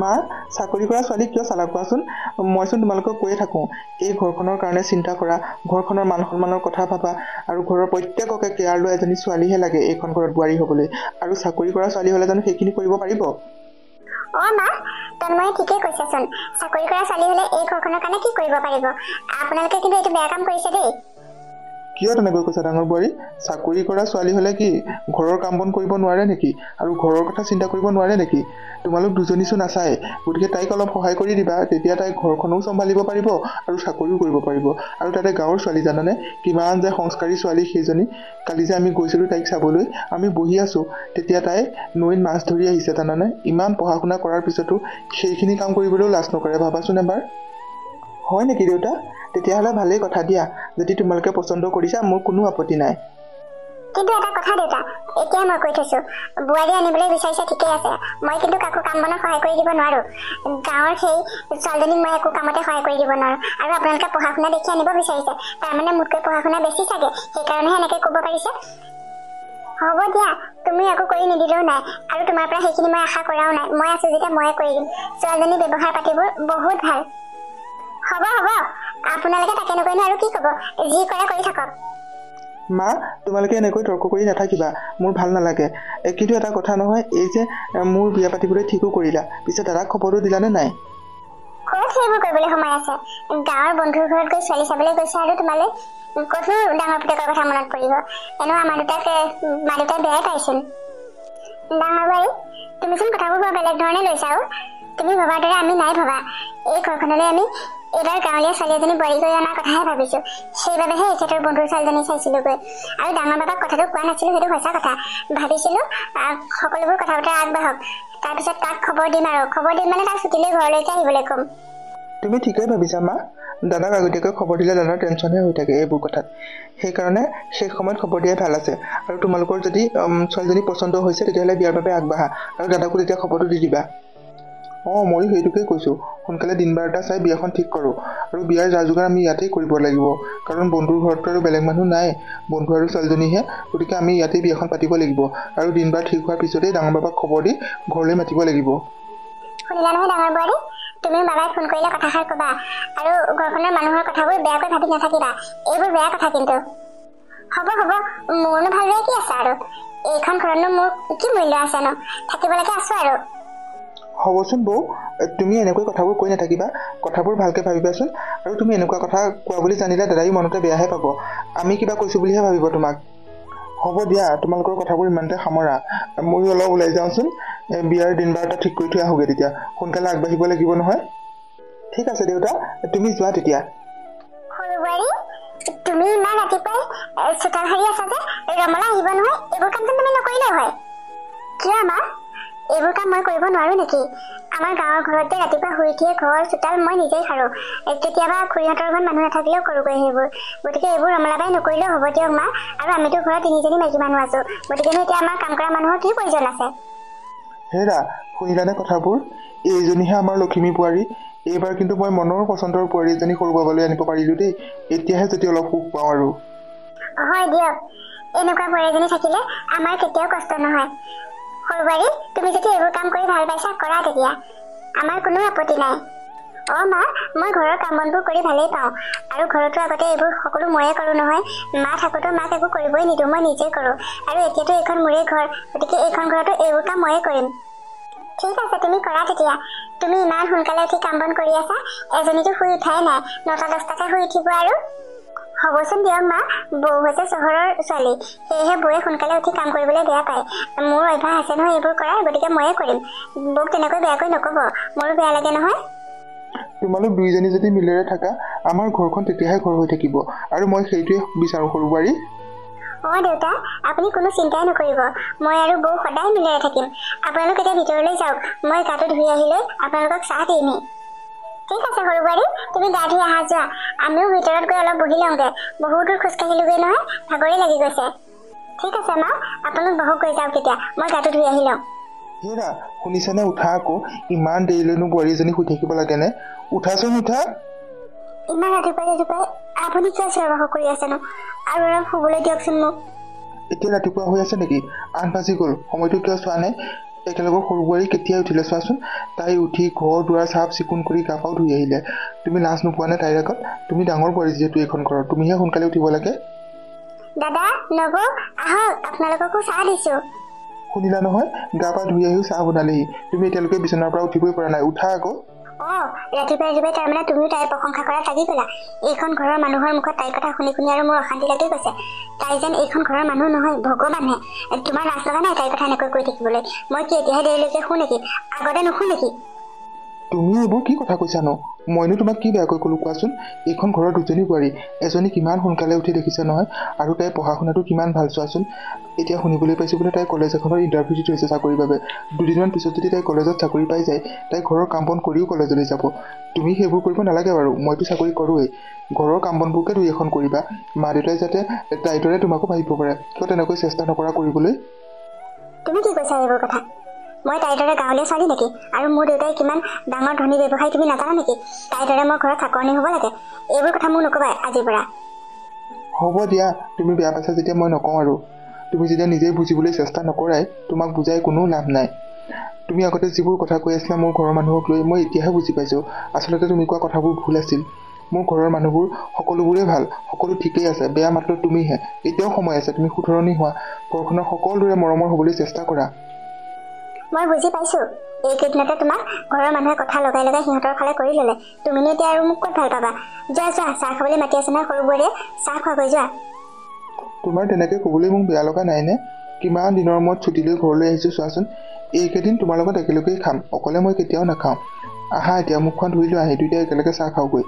মা, চাকৰি কৰা ছোৱালী কিয় চালা কোৱাচোন? মইচোন তোমালোকক কৈয়ে থাকোঁ, এই ঘৰখনৰ কাৰণে চিন্তা কৰা, ঘৰখনৰ মান সন্মানৰ কথা ভাবা, আৰু ঘৰৰ প্ৰত্যেককে কেয়াৰ লোৱা এজনী ছোৱালীহে লাগে এইখন ঘৰত বোৱাৰী হ'বলৈ। আৰু চাকৰি কৰা ছোৱালী হ'লে জানো সেইখিনি কৰিব পাৰিব? মা, তন্ময়ে ঠিকেই কৈছেচোন। চাকৰি কৰা ছোৱালী হ'লে এই ঘৰখনৰ কাৰণে কি কৰিব পাৰিব? আপোনালোকে কিন্তু এইটো বেয়া কাম কৰিছে দেই। কিয় তেনেকৈ কৈছা ডাঙৰ বোৱাৰী? চাকৰি কৰা ছোৱালী হ'লে কি ঘৰৰ কাম বন কৰিব নোৱাৰে নেকি? আৰু ঘৰৰ কথা চিন্তা কৰিব নোৱাৰে নেকি? তোমালোক দুজনীচোন নাচাই, গতিকে তাইক অলপ সহায় কৰি দিবা। তেতিয়া তাই ঘৰখনো চম্ভালিব পাৰিব আৰু চাকৰিও কৰিব পাৰিব। আৰু তাতে গাঁৱৰ ছোৱালী জানানে, কিমান যে সংস্কাৰী ছোৱালী সেইজনী। কালি যে আমি গৈছিলোঁ তাইক চাবলৈ, আমি বহি আছোঁ, তেতিয়া তাই নৈত মাছ ধৰি আহিছে জানানে। ইমান পঢ়া শুনা কৰাৰ পিছতো সেইখিনি কাম কৰিবলৈও লাজ নকৰে, ভাবাচোন এবাৰ। হয় নেকি দেউতা? তেতিয়াহ'লে ভালেই কথা দিয়া। যদি তোমালোকে পচন্দ কৰিছা, মোৰ কোনো আপত্তি নাই। কিন্তু এটা কথা দেউতা, এতিয়াই মই কৈ থৈছো, বোৱাৰী আনিবলৈ বিচাৰিছে ঠিকেই আছে, মই কিন্তু কাকো কাম বনত সহায় কৰি দিব নোৱাৰো। গাঁৱৰ সেই ছোৱালীজনীক মই একো কামতে সহায় কৰি দিব নোৱাৰো। আৰু আপোনালোকে পঢ়া শুনা দেখি আনিব বিচাৰিছে, তাৰমানে মোতকৈ পঢ়া শুনা বেছি চাগে, সেইকাৰণেহে এনেকে ক'ব পাৰিছে। হ'ব দিয়া, তুমি একো কৰি নিদিলেও নাই, আৰু তোমাৰ পৰা সেইখিনি মই আশা কৰাও নাই। মই আছো যেতিয়া ময়ে কৰি দিম। ছোৱালীজনীৰ ব্যৱহাৰ পাতিবোৰ বহুত ভাল। হ'ব আপোনালোকে তাকে নকৰিনো আৰু কি ক'ব, যি কৰে কৰি থাকক। মা, তোমালোকে এনেকৈ তৰ্ক কৰি নাথাকিবা, মোৰ ভাল নালাগে। কিন্তু এটা কথা নহয়, এই যে মোৰ বিয়া পাতিবলৈ ঠিকো কৰিলা, পিছে দাদাক খবৰটো দিলানে নাই? ক'ত সেইবোৰ কৰিবলৈ সময় আছে? গাঁৱৰ বন্ধুৰ ঘৰত গৈ ছোৱালী চাবলৈ গৈছে, আৰু তোমালৈ ক'তো ডাঙৰ পুতেকৰ কথা মনত পৰিব? এনেও আমাৰ মা দেউতাই বেয়াই পাইছিল। ডাঙৰ বাৰী, তুমিচোন কথাবোৰ বৰ বেলেগ ধৰণে লৈছা। তুমি ভবাৰ দৰে আমি নাই ভবা। এই ঘৰখনলৈ আমি এইবাৰ গাঁৱলীয়া ছোৱালী এজনী বোৱাৰী কৰি অনাৰ কথাহে ভাবিছো। সেইবাবেহে এখেতৰ বন্ধুৰ ছোৱালীজনী চাইছিলোগৈ। আৰু ডাঙৰ বাবাক কথাটো কোৱা নাছিলো, সেইটো সঁচা কথা। ভাবিছিলো সকলোবোৰ কথা বতৰা আগবাঢ়ক, তাৰপিছত তাক খবৰ দিম, আৰু খবৰ দিম মানে তাক ছুটীলৈ ঘৰলৈকে আহিবলৈ ক'ম। তুমি ঠিকেই ভাবিছা মা। দাদাক আগতীয়াকৈ খবৰ দিলে দাদাৰ টেনশ্যনহে হৈ থাকে এইবোৰ কথাত। সেইকাৰণে শেষ সময়ত খবৰ দিয়াই ভাল আছে। আৰু তোমালোকৰ যদি ছোৱালীজনী পচন্দ হৈছে তেতিয়াহ'লে বিয়াৰ বাবে আগবাঢ়া আৰু দাদাকো তেতিয়া খবৰটো দি দিবা। ময়ো সেইটোকেই কৈছোঁ, সোনকালে দিন বাৰ এটা চাই বিয়াখন ঠিক কৰোঁ। আৰু বিয়াৰ যা যোগাৰ আমি ইয়াতেই কৰিব লাগিব, কাৰণ বন্ধুৰ ঘৰততো আৰু বেলেগ মানুহ নাই, বন্ধু আৰু ছোৱালীজনীহে। গতিকে আমি ইয়াতেই বিয়াখন পাতিব লাগিব আৰু দিন বাৰ ঠিক হোৱাৰ পিছতেই ডাঙৰ বাবাক খবৰ দি ঘৰলৈ মাতিব লাগিব। শুনিলা নহয় ডাঙৰ বোৱাৰী, তুমি বাবাই ফোন কৰিলে কথাষাৰ ক'বা আৰু ঘৰখনৰ মানুহৰ কথাবোৰ বেয়াকৈ ভাবি নাথাকিবা। এইবোৰ বেয়া কথা কিন্তু। হ'ব মোৰনো ভালদৰে কি আছে আৰু, এইখন ঘৰতনো মোৰ কি মূল্য আছেনো, থাকিবলৈকে আছোঁ আৰু। হ'বচোন বৌ, তুমি এনেকৈ কথাবোৰ কৈ নাথাকিবা, কথাবোৰ ভালকৈ ভাবিবাচোন। আৰু তুমি এনেকুৱা কথা কোৱা বুলি জানিলে দাদাই মনতে বেয়াহে পাব, আমি কিবা কৈছোঁ বুলিহে ভাবিব তোমাক। হ'ব দিয়া, তোমালোকৰ কথাবোৰ ইমানতে সামৰা। ময়ো অলপ ওলাই যাওঁচোন, বিয়াৰ দিন বাৰ এটা ঠিক কৰি থৈ আহোঁগৈ, তেতিয়া সোনকালে আগবাঢ়িব লাগিব নহয়। ঠিক আছে দেউতা, তুমি যোৱা তেতিয়া। সৰু বোৱাৰী, তুমি ইমান ৰাতিপুৱাই চোতাল সাৰি আছা যে, ৰমলা আহিব নহয়, এইবোৰ কামটো তুমি নকৰিলেও হয়। কিয় মা, এইবোৰ কাম মই কৰিব নোৱাৰো নেকি? আমাৰ গাঁৱৰ ঘৰত যে ৰাতিপুৱা শুই উঠিয়ে ঘৰ চোতাল মই নিজেই সাৰো। কেতিয়াবা খুৰীহঁতৰ ঘৰত মানুহ নাথাকিলেও কৰোগৈ সেইবোৰ। গতিকে এইবোৰ ৰমলাবাই নকৰিলেও হ'ব দিয়ক মা। আৰু আমিতো ঘৰত তিনিজনী মাইকী মানুহ আছো, গতিকেনো এতিয়া আমাৰ কাম কৰা মানুহৰ কি প্ৰয়োজন আছে? হেৰা, শুনিলানে কথাবোৰ? এইজনীহে আমাৰ লখিমী বোৱাৰী। এইবাৰ কিন্তু মই মনৰ পচন্দৰ বোৱাৰী এজনী সৰু বাবালৈ আনিব পাৰিলো দেই। এতিয়াহে যদি অলপ সুখ পাওঁ আৰু। হয় দিয়ক, এনেকুৱা বোৱাৰী এজনী থাকিলে আমাৰ কেতিয়াও কষ্ট নহয়। সৰু বোৱাৰী, তুমি যদি এইবোৰ কাম কৰি ভাল পাইছা কৰা, তেতিয়া আমাৰ কোনো আপত্তি নাই। মা, মই ঘৰৰ কাম বনবোৰ কৰি ভালেই পাওঁ। আৰু ঘৰতো আগতে এইবোৰ সকলো ময়ে কৰোঁ নহয়। মা থাকোঁতেও মাক একো কৰিবই নিদিওঁ, মই নিজেই কৰোঁ। আৰু এতিয়াতো এইখন মোৰেই ঘৰ, গতিকে এইখন ঘৰতো এইবোৰ কাম ময়ে কৰিম। ঠিক আছে, তুমি কৰা তেতিয়া। তুমি ইমান সোনকালে উঠি কাম বন কৰি আছা, এজনীতো শুই উঠাই নাই, 9টা-10টাতে শুই উঠিব আৰু। হ'বচোন দিয়ক মা, বৌ হৈছে চহৰৰ ছোৱালী, সেয়েহে বৌয়ে সোনকালে উঠি কাম কৰিবলৈ বেয়া পায়। মোৰ অভ্যাস আছে নহয় এইবোৰ কৰাৰ, গতিকে ময়ে কৰিম। বৌক তেনেকৈ বেয়াকৈ নক'ব, মোৰো বেয়া লাগে নহয়। তোমালোক দুইজনী যদি মিলেৰে থাকা, আমাৰ ঘৰখন তেতিয়াহে ঘৰ হৈ থাকিব, আৰু মই সেইটোৱে বিচাৰোঁ সৰু বোৱাৰী। দেউতা, আপুনি কোনো চিন্তাই নকৰিব, মই আৰু বৌ সদায় মিলেৰে থাকিম। আপোনালোক এতিয়া ভিতৰলৈ যাওক, মই গাটো ধুই আহিলৈ আপোনালোকক চাহ দিমেই। ঠিক আছে সৰু বোৱাৰী, তুমি গা ধুই আহা যোৱা। আমিও ভিতৰত গৈ অলপ বহি লওঁগৈ, বহু দূৰ খোজকাঢ়িলোগৈ নহয়, ভাগৰেই লাগি গৈছে। ঠিক আছে মা, আপোনালোক বহক গৈ যাওক এতিয়া, মই গাটো ধুই আহি লওঁ। হেৰা, শুনিছানে? উঠা আকৌ, ইমান দেৰিলৈনো বোৱাৰীজনী শুই থাকিব লাগেনে? উঠাচোন, উঠা। ইমান ৰাতিপুৱাই আপুনি কিয় চিঞৰ-বাখৰ কৰি আছেনো? আৰু অলপ শুবলৈ দিয়কচোন মোক। এতিয়া ৰাতিপুৱা হৈ আছে নেকি? 8 বাজি গ'ল, সময়টো কিয় চোৱা নাই? একেলগে সৰু বোৱাৰী কেতিয়া উঠিলে চোৱাচোন। তাই উঠি ঘৰ দুৱাৰ চাফ চিকুণ কৰি গা পাও ধুই আহিলে। তুমি লাজ নোপোৱা নে তাইৰ আগত? তুমি ডাঙৰ বোৱাৰী যিহেতু এইখন ঘৰত, তুমিহে সোনকালে উঠিব লাগে। দাদা, নবৌ, আহক, আপোনালোককো চাহ দিছো। শুনিলা নহয়, গা পা ধুই আহিও চাহ বনালেহি। তুমি এতিয়ালৈকে বিচনাৰ পৰা উঠিবই পৰা নাই, উঠা আকৌ। ৰাতিপুৱাই তাৰমানে তুমিও তাইৰ প্ৰশংসা কৰা লাগি গলা। এইখন ঘৰৰ মানুহৰ মুখত তাইৰ কথা শুনি শুনি আৰু মোৰ অশান্তি লাগি গৈছে। তাই যেন এইখন ঘৰৰ মানুহ নহয়, ভগৱানহে। তোমাৰ লাজ লগা নাই তাইৰ কথা এনেকৈ কৈ থাকিবলৈ? মই কি এতিয়াহে দেৰিলৈকে শু নেকি? আগতে নুশু নেকি? তুমি এইবোৰ কি কথা কৈছানো? মইনো তোমাক কি বেয়াকৈ ক'লো কোৱাচোন? এইখন ঘৰৰ দুজনী বোৱাৰী, এজনী কিমান সোনকালে উঠি দেখিছে নহয়, আৰু তাইৰ পঢ়া শুনাটো কিমান ভাল চোৱাচোন। এতিয়া শুনিবলৈ পাইছোঁ বোলে তাই কলেজ এখনত ইণ্টাৰভিউ দি থৈছে চাকৰিৰ বাবে। দুদিনমান পিছত যদি তাই কলেজত চাকৰি পাই যায়, তাই ঘৰৰ কাম বন কৰিও কলেজলৈ যাব। তুমি সেইবোৰ কৰিব নালাগে বাৰু, মইতো চাকৰি কৰোৱেই। ঘৰৰ কাম বনবোৰকে দুই এখন কৰিবা, মা দেউতাই যাতে তাইৰ দৰে তোমাকো ভাবিব পাৰে। কিয় তেনেকৈ চেষ্টা নকৰা কৰিবলৈ? তুমি কি কৈছা এইবোৰ কথা? মই তাইৰ দৰে গাঁৱলীয়া ছোৱালী নেকি? আৰু মোৰ দেউতাই কিমান ডাঙৰ ধনী ব্যৱসায়ী তুমি নাজানা নেকি? তাইৰ দৰে মই ঘৰত চাকৰণী হ'ব লাগে? এইবোৰ কথা মোক নকবা আজিৰ পৰা। হ'ব দিয়া, তুমি বেয়া পাইছা যেতিয়া মই নকওঁ আৰু। তুমি যেতিয়া নিজেই বুজিবলৈ চেষ্টা নকৰাই, তোমাক বুজাই কোনো লাভ নাই। তুমি আগতে যিবোৰ কথা কৈ আছিলা মোৰ ঘৰৰ মানুহক লৈ, মই এতিয়াহে বুজি পাইছোঁ। আচলতে তুমি কোৱা কথাবোৰ ভুল আছিল। মোৰ ঘৰৰ মানুহবোৰ সকলোবোৰেই ভাল, সকলো ঠিকেই আছে, বেয়া মাত্ৰ তুমিহে। এতিয়াও সময় আছে, তুমি শুধৰণি হোৱা, ঘৰখনৰ সকলোৰে মৰমৰ হ'বলৈ চেষ্টা কৰা। মই বুজি পাইছোঁ, এইকেইদিনতে তোমাক ঘৰৰ মানুহে কথা লগাই লগাই সিহঁতৰ ফালে কৰি ল'লে। তুমিনো এতিয়া আৰু মোক ক'ত ভাল পাবা? যোৱা চাহ খাবলৈ মাতি আছে নহয় সৰু বোৱাৰীয়ে, চাহ খোৱাগৈ যোৱা। তোমাৰ তেনেকৈ ক'বলৈ মোক বেয়া লগা নাইনে? কিমান দিনৰ মূৰত ছুটী লৈ ঘৰলৈ আহিছোঁ চোৱাচোন। এইকেইদিন তোমাৰ লগত একেলগেই খাম, অকলে মই কেতিয়াও নাখাওঁ। আহা এতিয়া, মুখখন ধুই লোৱা, আহি দুয়োটাই একেলগে চাহ খাওঁগৈ।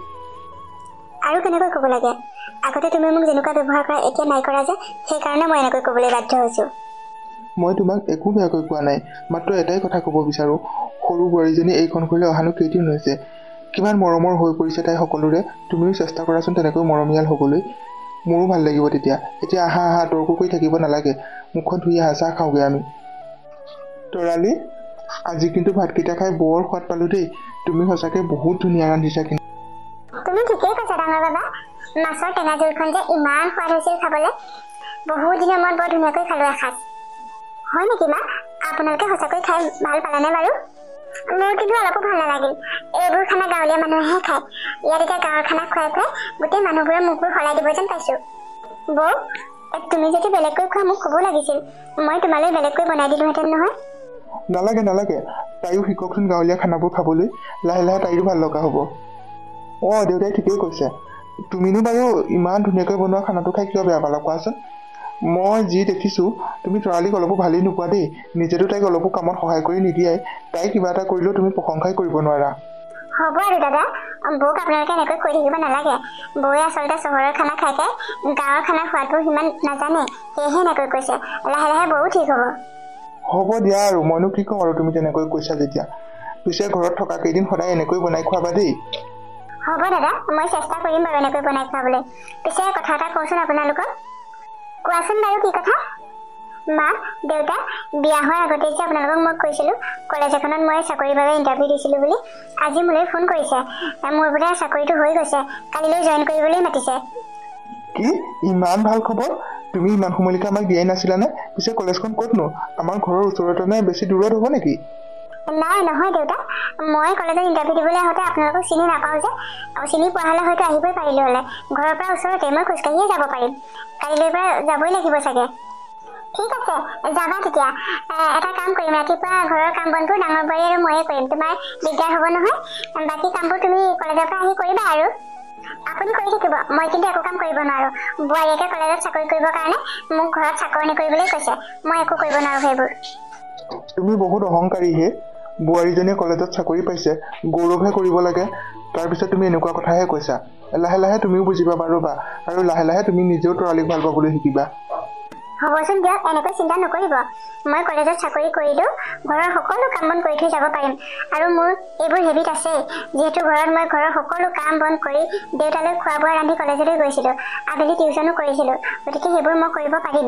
আৰু কেনেকৈ ক'ব লাগে? আগতে তুমি মোক যেনেকুৱা ব্যৱহাৰ কৰা এতিয়া নাই কৰা যে, সেইকাৰণে মই এনেকৈ ক'বলৈ বাধ্য হৈছোঁ। মই তোমাক একো বেয়াকৈ কোৱা নাই, মাত্ৰ এটাই কথা ক'ব বিচাৰোঁ। সৰু বোৱাৰীজনী এইখন ঘৰলৈ অহানো কেইদিন হৈছে? কিমান মৰমৰ হৈ পৰিছে তাই সকলোৰে। তুমিও চেষ্টা কৰাচোন তেনেকৈ মৰমীয়াল হ'বলৈ, মোৰো ভাল লাগিব তেতিয়া। এতিয়া আহা আহা, তৰ্ক কৰি থাকিব নালাগে, মুখখন ধুই আহা, চাহ খাওঁগৈ আমি। তৰালি, আজি কিন্তু ভাতকেইটা খাই বৰ সোৱাদ পালোঁ দেই। তুমি সঁচাকৈ বহুত ধুনীয়া ৰান্ধিছা। কিন্তু তুমি ঠিকেই কৈছা ডাঙৰ বাবা, মাছৰ টেঙা জোলখন যে ইমান সোৱাদ হৈছিল খাবলৈ। বহুত দিনৰ মূৰত বৰ ধুনীয়াকৈ খালোঁ এসাঁজ। হয় নেকি মা, আপোনালোকে সঁচাকৈ খাই ভাল পালেনে বাৰু? মোৰ কিন্তু অলপো ভাল নালাগিল। এইবোৰ খানা গাঁৱলীয়া মানুহেহে খায়। ইয়াত এতিয়া গাঁৱৰ খানা খুৱাই খুৱাই গোটেই মানুহবোৰে মুখবোৰ সলাই দিব যেন পাইছোঁ। বৌ, তুমি যদি বেলেগকৈ খোৱা মোক ক'ব লাগিছিল, মই তোমালৈ বেলেগকৈ বনাই দিলোহেঁতেন নহয়। নালাগে নালাগে, তাইও শিককচোন গাঁৱলীয়া খানাবোৰ খাবলৈ, লাহে লাহে তাইৰো ভাল লগা হ'ব। দেউতাই ঠিকেই কৈছে। তুমিনো বাৰু ইমান ধুনীয়াকৈ বনোৱা খানাটো খাই কিয় বেয়া পালা কোৱাচোন? মই যি দেখিছোঁ তুমি তৰালিক অলপো ভালেই নোপোৱা দেই। নিজেতো তাইক অলপো কামত সহায় কৰি নিদিয়াই, তাই কিবা এটা কৰিলেও তুমি প্ৰশংসাই কৰিব নোৱাৰা। হ'ব আৰু দাদা, বৌক আপোনালোকে এনেকৈ কৈ থাকিব নালাগে। বৌয়ে আচলতে চহৰৰ খানা খাই খাই গাঁৱৰ খানাৰ সোৱাদবোৰ সিমান নাজানে, সেয়েহে এনেকৈ কৈছে। লাহে লাহে বৌও ঠিক হ'ব। হ'ব দিয়া আৰু, মইনো কি ক'ম আৰু তুমি তেনেকৈ কৈছা যেতিয়া। পিছে ঘৰত থকা কেইদিন সদায় এনেকৈ বনাই খুৱাবা দেই। হ'ব দাদা, মই চেষ্টা কৰিম বাৰু এনেকৈ বনাই খুৱাবলৈ। পিছে কথা এটা কওঁচোন আপোনালোকক। কোৱাচোন বাৰু কি কথা? মা, দেউতা, বিয়া হোৱাৰ আগতে যে আপোনালোকক মই কৈছিলোঁ কলেজ এখনত মই চাকৰিৰ বাবে ইণ্টাৰভিউ দিছিলোঁ বুলি, আজি মোলৈ ফোন কৰিছে। মোৰ বোলে চাকৰিটো হৈ গৈছে, কালিলৈ জইন কৰিবলৈ মাতিছে। কি ইমান ভাল খবৰ? তুমি ইমান সময়লৈকে আমাক দিয়াই নাছিলানে? পিছে কলেজখন ক'তনো? আমাৰ ঘৰৰ ওচৰতে নে বেছি দূৰত হ'ব নেকি? নাই নহয় দেউতা, মই কলেজত ইণ্টাৰভিউ দিবলৈ আহোঁতে আপোনালোকক চিনি নাপাওঁ যে। চিনি পোৱা হ'লে হয়তো আহিবই পাৰিলোঁ হ'লে। ঘৰৰ পৰা ওচৰতে, মই খোজকাঢ়িয়ে যাব পাৰিম। কালিলৈৰ পৰা যাবই লাগিব চাগে। ঠিক আছে, যাবা তেতিয়া। এটা কাম কৰিম, ৰাতিপুৱা ঘৰৰ কাম বনবোৰ ডাঙৰ বোৱাৰী আৰু ময়ে কৰিম। তোমাৰ দিগদাৰ হ'ব নহয়। বাকী কামবোৰ তুমি কলেজৰ পৰা আহি কৰিবা আৰু। আপুনি কৰি থাকিব, মই কিন্তু একো কাম কৰিব নোৱাৰোঁ। বোৱাৰীয়েকে কলেজত চাকৰি কৰিবৰ কাৰণে মোক ঘৰত চাকৰণি কৰিবলৈ কৈছে। মই একো কৰিব নোৱাৰোঁ সেইবোৰ। তুমি বহুত অহংকাৰীহে। বোৱাৰীজনীয়ে কলেজত চাকৰি পাইছে, গৌৰৱহে কৰিব লাগে। তাৰপিছত তুমি এনেকুৱা কথাহে কৈছা। লাহে লাহে তুমিও বুজিবা পাৰিবা, আৰু লাহে লাহে তুমি নিজেও তৰালিক ভাল পাবলৈ শিকিবা। হ'বচোন দিয়ক, এনেকৈ চিন্তা নকৰিব। মই কলেজত চাকৰি কৰিলেও ঘৰৰ সকলো কাম বন কৰি থৈ যাব পাৰিম। আৰু মোৰ এইবোৰ হেবিট আছেই, যিহেতু ঘৰত মই ঘৰৰ সকলো কাম বন কৰি দেউতালৈ খোৱা বোৱা ৰান্ধি কলেজলৈ গৈছিলোঁ, আবেলি টিউচনো কৰিছিলোঁ। গতিকে সেইবোৰ মই কৰিব পাৰিম।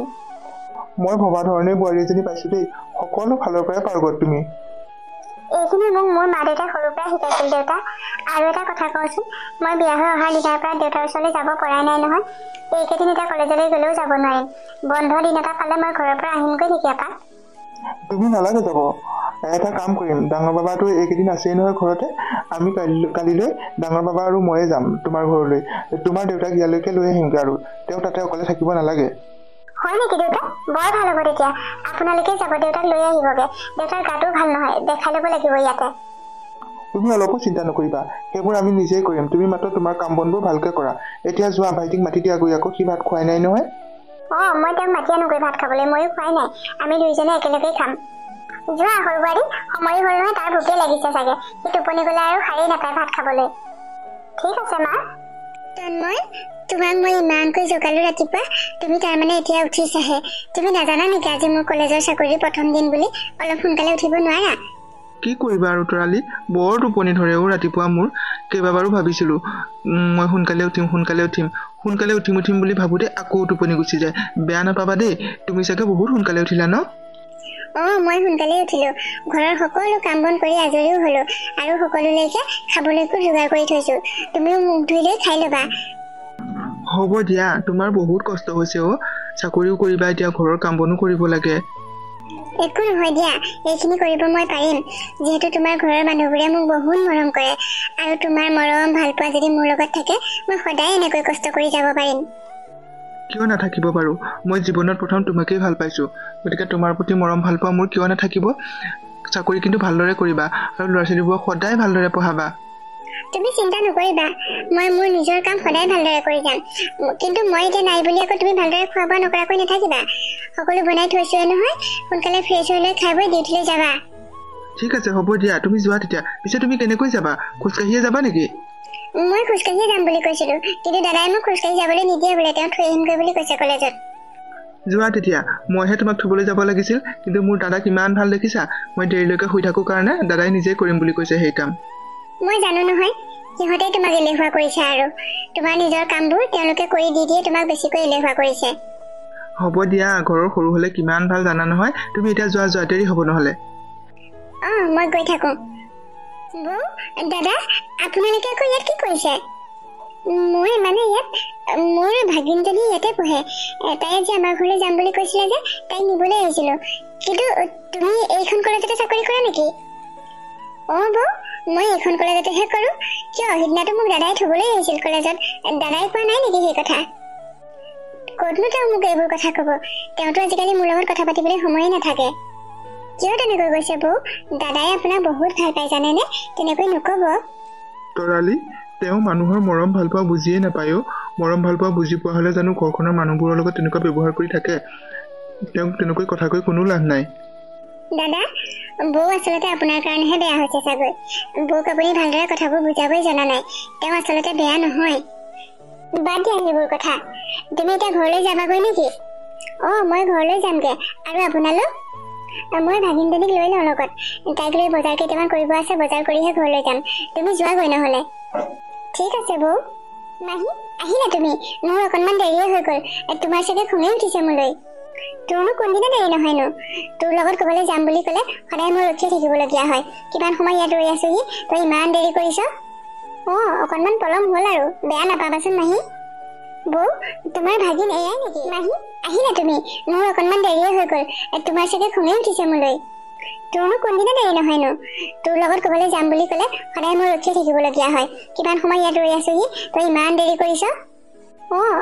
মই ভবা ধৰণে বোৱাৰী এজনী পাইছোঁ দেই, সকলো ফালৰ পৰাই পাৰ্গত তুমি। এইখিনি মোক মোৰ মা দেউতাই সৰুৰ পৰাই শিকাইছিল দেউতা। আৰু এটা কথা কওঁচোন, মই বিয়া হৈ অহাৰ দিনাৰ পৰা দেউতাৰ ওচৰলৈ যাব পৰাই নাই নহয়। এইকেইদিন এতিয়া কলেজলৈ গ'লেও যাব নোৱাৰিম। বন্ধ দিন এটা পালে মই ঘৰৰ পৰা আহিমগৈ নেকি এপাক? তুমি নালাগে যাব। এটা কাম কৰিম, ডাঙৰ বাবাটো এইকেইদিন আছেই নহয় ঘৰতে। আমি কালিলৈ ডাঙৰ বাবা আৰু ময়ে যাম তোমাৰ ঘৰলৈ। তোমাৰ দেউতাক ইয়ালৈকে লৈ আহিমগৈ আৰু তেওঁ তাতে অকলে থাকিব নালাগে। হয় নেকি দেউতা? বৰ ভাল হ'ব তেতিয়া। আপোনালোকে যাব, দেউতাক লৈ আহিবগৈ। দেউতাৰ গাটো ভাল নহয়, দেখাই ল'ব লাগিব ইয়াতে। তুমি অলপো চিন্তা নকৰিবা, সেইবোৰ আমি নিজেই কৰিম। তুমি মাত্ৰ তোমাৰ কাম বনবোৰ ভালকৈ কৰা। এতিয়া যোৱা, ভাইটিক মাতি দিয়াগৈ, আকৌ সি ভাত খোৱাই নাই নহয়। মই তেওঁক মাতি আনোগৈ ভাত খাবলৈ, ময়ো খোৱাই নাই। আমি দুইজনে একেলগেই খাম। যোৱা সৰু বোৱাৰী, সময়ো হ'ল নহয়, তাৰ ভোকেই লাগিছে চাগে। সি টোপনি গ'লে আৰু সাৰেই নাপায় ভাত খাবলৈ। ঠিক আছে মা। তন্ময়, তোমাক মই ইমানকৈ জগালোঁ ৰাতিপুৱা, তুমি তাৰমানে এতিয়া উঠিছাহে। তুমি নাজানা নেকি আজি মোৰ কলেজৰ চাকৰিৰ প্ৰথম দিন বুলি? অলপ সোনকালে উঠিব নোৱাৰা? কি কৰিবা আৰু তৰালি, বৰ টোপনি ধৰেও ৰাতিপুৱা মোৰ। কেইবাবাৰো ভাবিছিলোঁ মই সোনকালে উঠিম বুলি ভাবোঁতে আকৌ টোপনি গুচি যায়। বেয়া নাপাবা দেই, তুমি চাগে বহুত সোনকালে উঠিলা ন? মই সোনকালেই উঠিলোঁ। ঘৰৰ সকলো কাম বন কৰি আজৰিও হ'লোঁ, আৰু সকলোলৈকে খাবলৈকো যোগাৰ কৰি থৈছোঁ। তুমিও মুখ ধুই লৈ খাই ল'বা। হ'ব দিয়া, তোমাৰ বহুত কষ্ট হৈছে চাকৰিও কৰিবা, এতিয়া ঘৰৰ কাম বনো কৰিব লাগে। একো নহয় দিয়া, এইখিনি কৰিব মই পাৰিম। যিহেতু তোমাৰ ঘৰৰ মানুহবোৰে মোক বহুত মৰম কৰে, আৰু তোমাৰ মৰম ভালপোৱা যদি মোৰ লগত থাকে, মই সদায় এনেকৈ কষ্ট কৰি যাব পাৰিম। কিয় নাথাকিব বাৰু? মই জীৱনত প্ৰথম তোমাকেই ভাল পাইছোঁ, গতিকে তোমাৰ প্ৰতি মৰম ভালপোৱা মোৰ কিয় নাথাকিব? চাকৰি কিন্তু ভালদৰে কৰিবা, আৰু ল'ৰা ছোৱালীবোৰক সদায় ভালদৰে পঢ়াবা। তুমি চিন্তা নকৰিবা, মই মোৰ নিজৰ কাম সদায় ভালদৰে কৰি যাম। কিন্তু মই এতিয়া নাই বুলি আকৌ তুমি ভালদৰে খোৱা বোৱা নকৰাকৈ নাথাকিবা। সকলো বনাই থৈছোৱে নহয়, সোনকালে ফ্ৰেছ হৈ লৈ খাই বৈ ডিউটিলৈ যাবা। ঠিক আছে, হ'ব দিয়া, তুমি যোৱা তেতিয়া। পিছে তুমি কেনেকৈ যাবা? খোজকাঢ়িয়ে যাবা নেকি? মই খোজকাঢ়িয়ে যাম বুলি কৈছিলোঁ, কিন্তু দাদাই মোক খোজকাঢ়ি যাবলৈ নিদিয়ে বোলে। তেওঁ থৈ আহিমগৈ বুলি কৈছে কলেজত। যোৱা তেতিয়া, মইহে তোমাক থবলৈ যাব লাগিছিল, কিন্তু মোৰ দাদাক ইমান ভাল দেখিছা। মই দেৰিলৈকে শুই থাকোঁ কাৰণে দাদাই নিজেই কৰিম বুলি কৈছে সেই কাম। মই জানো নহয়, সিহঁতে তোমাক এলেহুৱা কৰিছে আৰু তোমাৰ নিজৰ কামবোৰ তেওঁলোকে কৰি দি দিয়ে তোমাক বেছিকৈ এলেহুৱা কৰিছে। হ'ব দিয়া, ঘৰৰ সৰু হ'লে কিমান ভাল জানা নহয়। তুমি এতিয়া যোৱা দেৰি হ'ব নহ'লে। মই গৈ থাকো। বৌ, দাদা, আপোনালোকে আকৌ ইয়াত কি কৰিছে? মই মানে ইয়াত মোৰ ভাগিনজনী ইয়াতে পঢ়ে। তাই যে আমাৰ ঘৰলৈ যাম বুলি কৈছিলে যে তাইক নিবলৈ আহিছিলো। কিন্তু তুমি এইখন কলেজতে চাকৰি কৰা নেকি? বৌ, মই এইখন কলেজতেহে কৰো। কিয়, সিদিনাটো মোক দাদাই থবলৈ আহিছিল কলেজত। দাদাই কোৱা নাই নেকি সেই কথা? ক'তনো তেওঁ মোক এইবোৰ কথা ক'ব? তেওঁতো আজিকালি মোৰ লগত কথা পাতিবলৈ সময়ে নাথাকে। কিয় তেনেকৈ কৈছে বৌ? দাদাই আপোনাক বহুত ভাল পাই জানেনে? তেনেকৈ নক'ব। তৰালি, তেওঁ মানুহৰ মৰম ভাল পোৱা বুজিয়ে নাপায়। মৰম ভাল পোৱা বুজি পোৱা হ'লে জানো ঘৰখনৰ মানুহবোৰৰ লগত তেনেকুৱা ব্যৱহাৰ কৰি থাকে? তেওঁক তেনেকৈ কথা কৈ কোনো লাভ নাই। দাদা, বৌ আচলতে আপোনাৰ কাৰণেহে বেয়া হৈছে চাগৈ। বৌক আপুনি ভালদৰে কথাবোৰ বুজাবই জনা নাই। তেওঁ আচলতে বেয়া নহয়। বাদ দিয়া সেইবোৰ কথা। তুমি এতিয়া ঘৰলৈ যাবাগৈ নেকি? মই ঘৰলৈ যামগে। আৰু আপোনালোক? মই ভাগিনজনীক লৈ লওঁ লগত। তাইক লৈ বজাৰ কেইটামান কৰিব আছে, বজাৰ কৰিহে ঘৰলৈ যাম। তুমি যোৱাগৈ নহ'লে। ঠিক আছে বৌ। মাহী, আহিলা তুমি? মোৰ অকণমান দেৰিয়ে হৈ গ'ল। তোমাৰ চাগে খঙেই উঠিছে মোলৈ। তোৰনো কোনদিনা দেৰি নহয়নো? তোৰ লগত ক'বলৈ যাম বুলি ক'লে সদায় মই ৰখিয়ে থাকিবলগীয়া হয়। কিমান সময় ইয়াত ৰৈ আছোহি, তই ইমান দেৰি কৰিছ। অকণমান পলম হ'ল আৰু, বেয়া নাপাবাচোন মাহী। বৌ, তোমাৰ ভাগিন এয়াই নেকি? মাহী, আহিলা তুমি? মোৰ অকণমান দেৰিয়ে হৈ গ'ল। তোমাৰ চাগে খঙেই উঠিছে মোলৈ। তোৰনো কোনদিনা দেৰি নহয়নো? তোৰ লগত ক'বলৈ যাম বুলি ক'লে সদায় মই ৰখিয়ে থাকিবলগীয়া হয়। কিমান সময় ইয়াত ৰৈ আছোহি, তই ইমান দেৰি কৰিছ।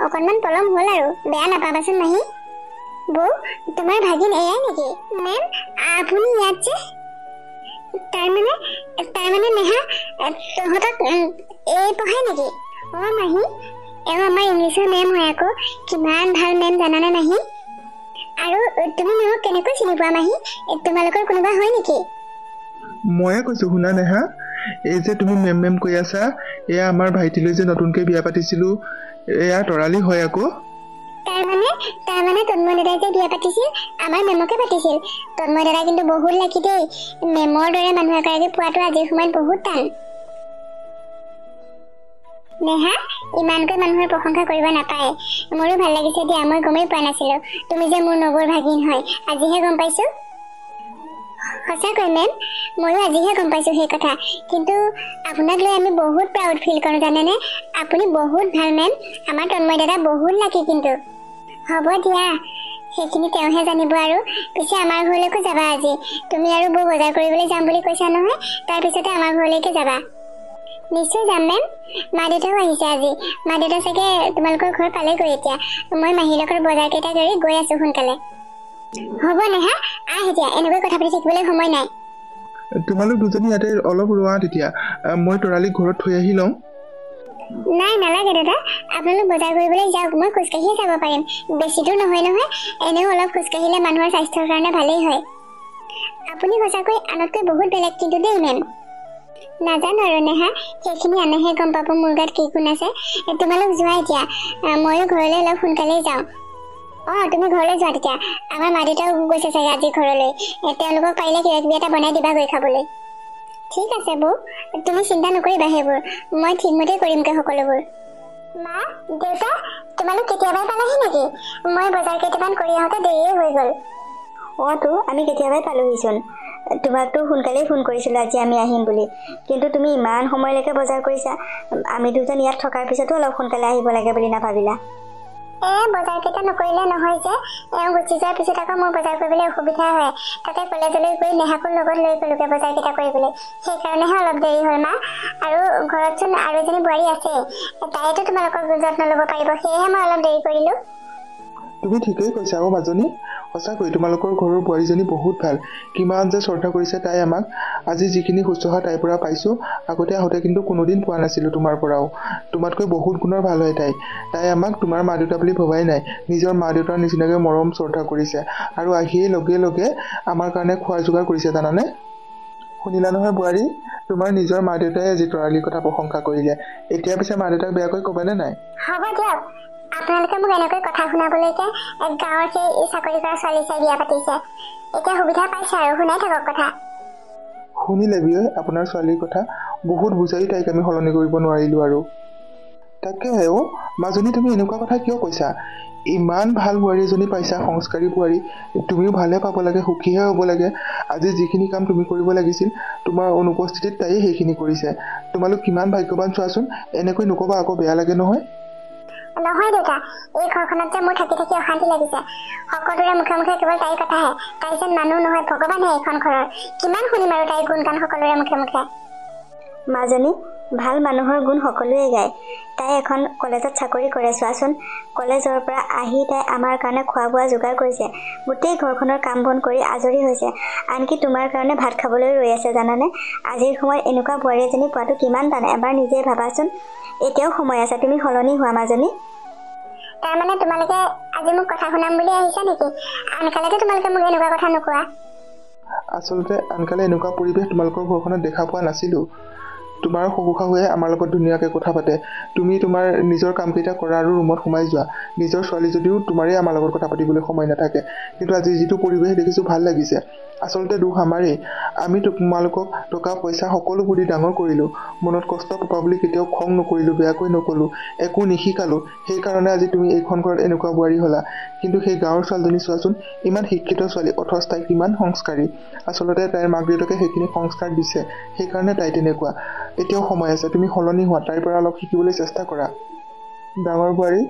অকণমান পলম হ'ল আৰু, বেয়া নাপাবাচোন মাহী। বৌ, তোমাৰ ভাগিন এয়াই নেকি? মেম, আপুনি ইয়াত যে? তাৰমানে নেহা তহঁতক এই পঢ়াই নেকি? মাহী, এওঁ আমাৰ ইংলিছৰ মেম হয় আকৌ। কিমান ভাল মেম জানানে মাহী? আৰু তুমি মেমক কেনেকৈ চিনি পোৱা মাহী? তোমালোকৰ কোনোবা হয় নেকি? ময়ে কৈছো, শুনা নেহা। এই যে তুমি মেম কৈ আছা, এয়া আমাৰ ভাইটিলৈ যে নতুনকৈ বিয়া পাতিছিলো, এয়া তৰালি হয় আকৌ। তাৰমানে তন্ময় দাদাই যে বিয়া পাতিছিল, আমাৰ মেমকে পাতিছিল। তন্ময় দাদা কিন্তু বহুত লাকি দেই। মেমৰ দৰে মানুহ এগৰাকী পোৱাটো আজিৰ সময়ত বহুত টান। নেহা, ইমানকৈ মানুহৰ প্ৰশংসা কৰিব নাপায়। মোৰো ভাল লাগিছে দিয়া, মই গমেই পোৱা নাছিলো তুমি যে মোৰ নবৌৰ ভাগিন হয়। আজিহে গম পাইছো। সঁচাকৈ মেম, ময়ো আজিহে গম পাইছো সেই কথা। কিন্তু আপোনাক লৈ আমি বহুত প্ৰাউড ফিল কৰোঁ জানেনে? আপুনি বহুত ভাল মেম। আমাৰ তন্ময় দাদা বহুত লাকি। কিন্তু হ'ব দিয়া, সেইখিনি তেওঁহে জানিব। আৰু পিছে আমাৰ ঘৰলৈকো যাবা আজি? তুমি আৰু বৌ বজাৰ কৰিবলৈ যাম বুলি কৈছা নহয়, তাৰপিছতে আমাৰ ঘৰলৈকে যাবা। নিশ্চয় যাম মেম। মা দেউতাও আহিছে আজি। মা দেউতা চাগে তোমালোকৰ ঘৰ পালেগৈ এতিয়া। মই মাহীৰ লগত বজাৰ কেইটা কৰি গৈ আছো সোনকালে। হ'ব নেহা, আহ এতিয়া, এনেকৈ কথা পাতি থাকিবলৈ সময় নাই। তোমালোক দুজনী ইয়াতে অলপ ৰোৱা তেতিয়া, মই তৰালিক ঘৰত থৈ আহি লওঁ। নাই, নালাগে দাদা, আপোনালোক বজাৰ কৰিবলৈ যাওক। মই খোজকাঢ়িয়ে যাব পাৰিম। বেছি দূৰ নহয় নহয়। এনেও অলপ খোজকাঢ়িলে মানুহৰ স্বাস্থ্যৰ কাৰণে ভালেই হয়। আপুনি সঁচাকৈ আনতকৈ বহুত বেলেগ কিন্তু দেই মেম। নাজানো আৰু নেহা, সেইখিনি আনেহে গম পাব মোৰ গাত কি গুণ আছে। তোমালোক যোৱা এতিয়া, ময়ো ঘৰলৈ অলপ সোনকালেই যাওঁ। তুমি ঘৰলৈ যোৱা তেতিয়া। আমাৰ মা দেউতাও গৈছে চাগে আজি ঘৰলৈ। তেওঁলোকক পাৰিলে কিবা কিবি এটা বনাই দিবাগৈ খাবলৈ। ঠিক আছে বৌ, তুমি চিন্তা নকৰিবা সেইবোৰ। মই ঠিকমতে কৰিমগৈ সকলোবোৰ। মা, দেউতা, তোমালোক কেতিয়াবাই পালাহি নেকি? মই বজাৰ কেইটামান কৰি আহোঁতে দেৰিয়ে হৈ গ'ল। আমি কেতিয়াবাই পালোহিচোন। তোমাকতো সোনকালেই ফোন কৰিছিলোঁ আজি আমি আহিম বুলি, কিন্তু তুমি ইমান সময়লৈকে বজাৰ কৰিছা। আমি দুজন ইয়াত থকাৰ পিছতো অলপ সোনকালে আহিব লাগে বুলি নাভাবিলা? বজাৰ কেইটা নকৰিলে নহয় যে। গুচি যোৱাৰ পিছত আকৌ মোৰ বজাৰ কৰিবলৈ অসুবিধা হয়। তাতে কলেজলৈ গৈ নেহাকো লগত লৈ গ'লোগে বজাৰ কেইটা কৰিবলৈ। সেইকাৰণেহে অলপ দেৰি হ'ল মা। আৰু ঘৰতচোন আৰু এজনী বোৱাৰী আছে, তাইতো তোমালোকৰ যত্ন ল'ব পাৰিব। সেয়েহে মই অলপ দেৰি কৰিলোঁ। তুমি ঠিকেই কৈছা মাজনী। সঁচাকৈ তোমালোকৰ ঘৰৰ বোৱাৰীজনী বহুত ভাল। কিমান যে শ্ৰদ্ধা কৰিছে তাই আমাক। আজি যিখিনি শুশ্ৰূষা তাইৰ পৰা পাইছোঁ, আগতে আহোঁতে কিন্তু কোনোদিন পোৱা নাছিলোঁ তোমাৰ পৰাও। তোমাতকৈ বহুত গুণৰ ভাল হয় তাই আমাক তোমাৰ মা দেউতা বুলি ভবাই নাই। নিজৰ মা দেউতাৰ নিচিনাকৈ মৰম শ্ৰদ্ধা কৰিছে। আৰু আহিয়েই লগে লগে আমাৰ কাৰণে খোৱাৰ যোগাৰ কৰিছে জানানে? শুনিলা নহয় বোৱাৰী, তোমাৰ নিজৰ মা দেউতাই আজি তৰালিৰ কথা প্ৰশংসা কৰিলে। এতিয়া পিছে মা দেউতাক বেয়াকৈ ক'বানে নাই? হ'ব দিয়ক, আপোনালোকে মোক এনেকৈ কথা শুনাবলৈকে গাঁৱৰ সেই চাকৰি কৰা ছোৱালী চাই বিয়া পাতিছে। এতিয়া সুবিধা পাইছে আৰু শুনাই থাকক কথা। শুনিলে বিয়ে আপোনাৰ ছোৱালীৰ কথা বহুত বুজাই তাইক আমি সলনি কৰিব নোৱাৰিলোঁ আৰু তাকে অ' মাজনী তুমি এনেকুৱা কথা কিয় কৈছা ইমান ভাল বোৱাৰী এজনী পাইছা সংস্কাৰী বোৱাৰী তুমিও ভালে পাব লাগে সুখীহে হ'ব লাগে আজি যিখিনি কাম তুমি কৰিব লাগিছিল তোমাৰ অনুপস্থিতিত তাইয়ে সেইখিনি কৰিছে তোমালোক কিমান ভাগ্যৱান চোৱাচোন এনেকৈ নকবা আকৌ বেয়া লাগে নহয় নহয় দেউতা এই ঘৰখনত যে মোৰ থাকি থাকি অশান্তি লাগিছে সকলোৰে মুখে মুখে কেৱল তাইৰ কথাহে তাই যেন মানুহ নহয় ভগৱানহে এইখন ঘৰৰ কিমান শুনিম আৰু তাইৰ গুণগান সকলোৰে মুখে মুখে মাজনী ভাল মানুহৰ গুণ সকলোৱে গায় তাই এখন কলেজত চাকৰি কৰে চোৱাচোন কলেজৰ পৰা আহি তাই আমাৰ কাৰণে খোৱা বোৱা যোগাৰ কৰিছে গোটেই ঘৰখনৰ কাম বন কৰি আজৰি হৈছে আনকি তোমাৰ কাৰণে ভাত খাবলৈ ৰৈ আছে জানানে আজিৰ সময়ত এনেকুৱা বোৱাৰী এজনী পোৱাটো কিমান টান এবাৰ নিজে ভাবাচোন এতিয়াও সময় আছে তুমি সলনি হোৱা মাজনী তাৰমানে তোমালোকে আজি মোক কথা শুনাম বুলি আহিছা নেকি আনকালেতো তোমালোকে মোক এনেকুৱা কথা নোকোৱা আচলতে আনকালে এনেকুৱা পৰিৱেশ তোমালোকৰ ঘৰখনত দেখা পোৱা নাছিলোঁ তোমাৰ শহু শাহুৱে আমাৰ লগত ধুনীয়াকৈ কথা পাতে তুমি তোমাৰ নিজৰ কামকেইটা কৰা আৰু ৰুমত সোমাই যোৱা নিজৰ ছোৱালী যদিও তোমাৰেই আমাৰ লগত কথা পাতিবলৈ সময় নাথাকে কিন্তু আজি যিটো পৰিৱেশ দেখিছোঁ ভাল লাগিছে আচলতে দুখ আমাৰেই আমি তোমালোকক টকা পইচা সকলোবোৰ দি ডাঙৰ কৰিলোঁ মনত কষ্ট পাবা বুলি কেতিয়াও খং নকৰিলোঁ বেয়াকৈ নক'লোঁ একো নিশিকালোঁ সেইকাৰণে আজি তুমি এইখন ঘৰত এনেকুৱা বোৱাৰী হ'লা কিন্তু সেই গাঁৱৰ ছোৱালীজনী চোৱাচোন ইমান শিক্ষিত ছোৱালী অথচ তাই কিমান সংস্কাৰী আচলতে তাইৰ মাক দেউতাকে সেইখিনি সংস্কাৰ দিছে সেইকাৰণে তাই তেনেকুৱা এতিয়াও সময় আছে তুমি সলনি হোৱা তাইৰ পৰা অলপ শিকিবলৈ চেষ্টা কৰা ডাঙৰ বোৱাৰী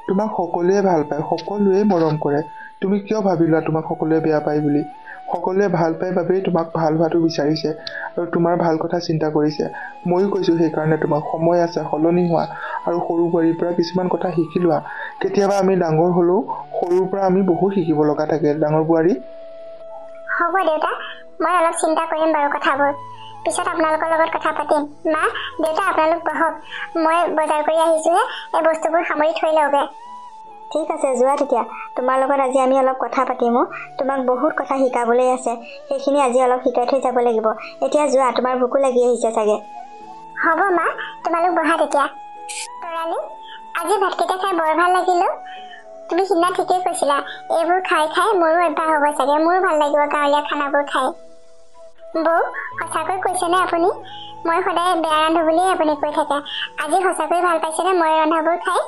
তোমাক সকলোৱে ভাল পায় সকলোৱে মৰম কৰে তুমি কিয় ভাবিলা তোমাক সকলোৱে বেয়া পায় বুলি সকলোৱে ভাল পায় বাবেই তোমাক ভাল হোৱাটো বিচাৰিছে আৰু তোমাৰ ভাল কথা চিন্তা কৰিছে ময়ো কৈছোঁ সেইকাৰণে তোমাক সময় আছে সলনি হোৱা আৰু সৰু বোৱাৰীৰ পৰা কিছুমান কথা শিকি লোৱা কেতিয়াবা আমি ডাঙৰ হ'লেও সৰুৰ পৰা আমি বহুত শিকিব লগা থাকে ডাঙৰ বোৱাৰী হ'ব দেউতা মই অলপ চিন্তা কৰিম বাৰু কথাবোৰ পিছত আপোনালোকৰ লগত কথা পাতিম মা দেউতা আপোনালোক বহক মই বজাৰ কৰি আহিছোঁহে এই বস্তুবোৰ সামৰি থৈ লওঁগে ঠিক আছে যোৱা তেতিয়া তোমাৰ লগত আজি আমি অলপ কথা পাতিমো তোমাক বহুত কথা শিকাবলৈ আছে সেইখিনি আজি অলপ শিকাই থৈ যাব লাগিব এতিয়া যোৱা তোমাৰ ভোকো লাগি আহিছে চাগে হ'ব মা তোমালোক বহা তেতিয়া তৰালি আজি ভাতকেইটা খাই বৰ ভাল লাগিলো তুমি সিদিনা ঠিকেই কৈছিলা এইবোৰ খাই খাই মোৰো অভ্যাস হ'ব চাগে মোৰো ভাল লাগিব গাঁৱলীয়া খানাবোৰ খাই বৌ সঁচাকৈ কৈছেনে আপুনি মই সদায় বেয়া ৰান্ধো বুলিয়ে আপুনি কৈ থাকে আজি সঁচাকৈ ভাল পাইছেনে মই ৰন্ধাবোৰ খাই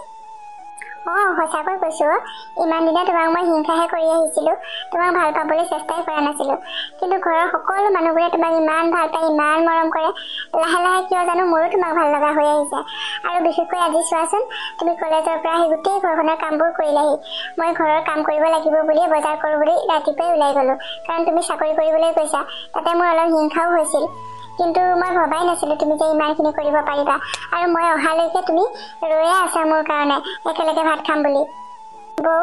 অঁ সঁচাকৈ কৈছোঁ ইমান দিনা তোমাক মই হিংসাহে কৰি আহিছিলোঁ তোমাক ভাল পাবলৈ চেষ্টাই কৰা নাছিলোঁ কিন্তু ঘৰৰ সকলো মানুহবোৰে তোমাক ইমান ভাল পায় ইমান মৰম কৰে লাহে লাহে কিয় জানো মোৰো তোমাক ভাল লগা হৈ আহিছে আৰু বিশেষকৈ আজি চোৱাচোন তুমি কলেজৰ পৰা আহি গোটেই ঘৰখনৰ কামবোৰ কৰিলাহি মই ঘৰৰ কাম কৰিব লাগিব বুলিয়ে বজাৰ কৰোঁ বুলি ৰাতিপুৱাই ওলাই গ'লোঁ কাৰণ তুমি চাকৰি কৰিবলৈ গৈছা তাতে মোৰ অলপ হিংসাও হৈছিল কিন্তু মই ভবাই নাছিলোঁ তুমি যে ইমানখিনি কৰিব পাৰিবা আৰু মই অহালৈকে তুমি ৰৈয়ে আছা মোৰ কাৰণে একেলগে ভাত খাম বুলি বৌ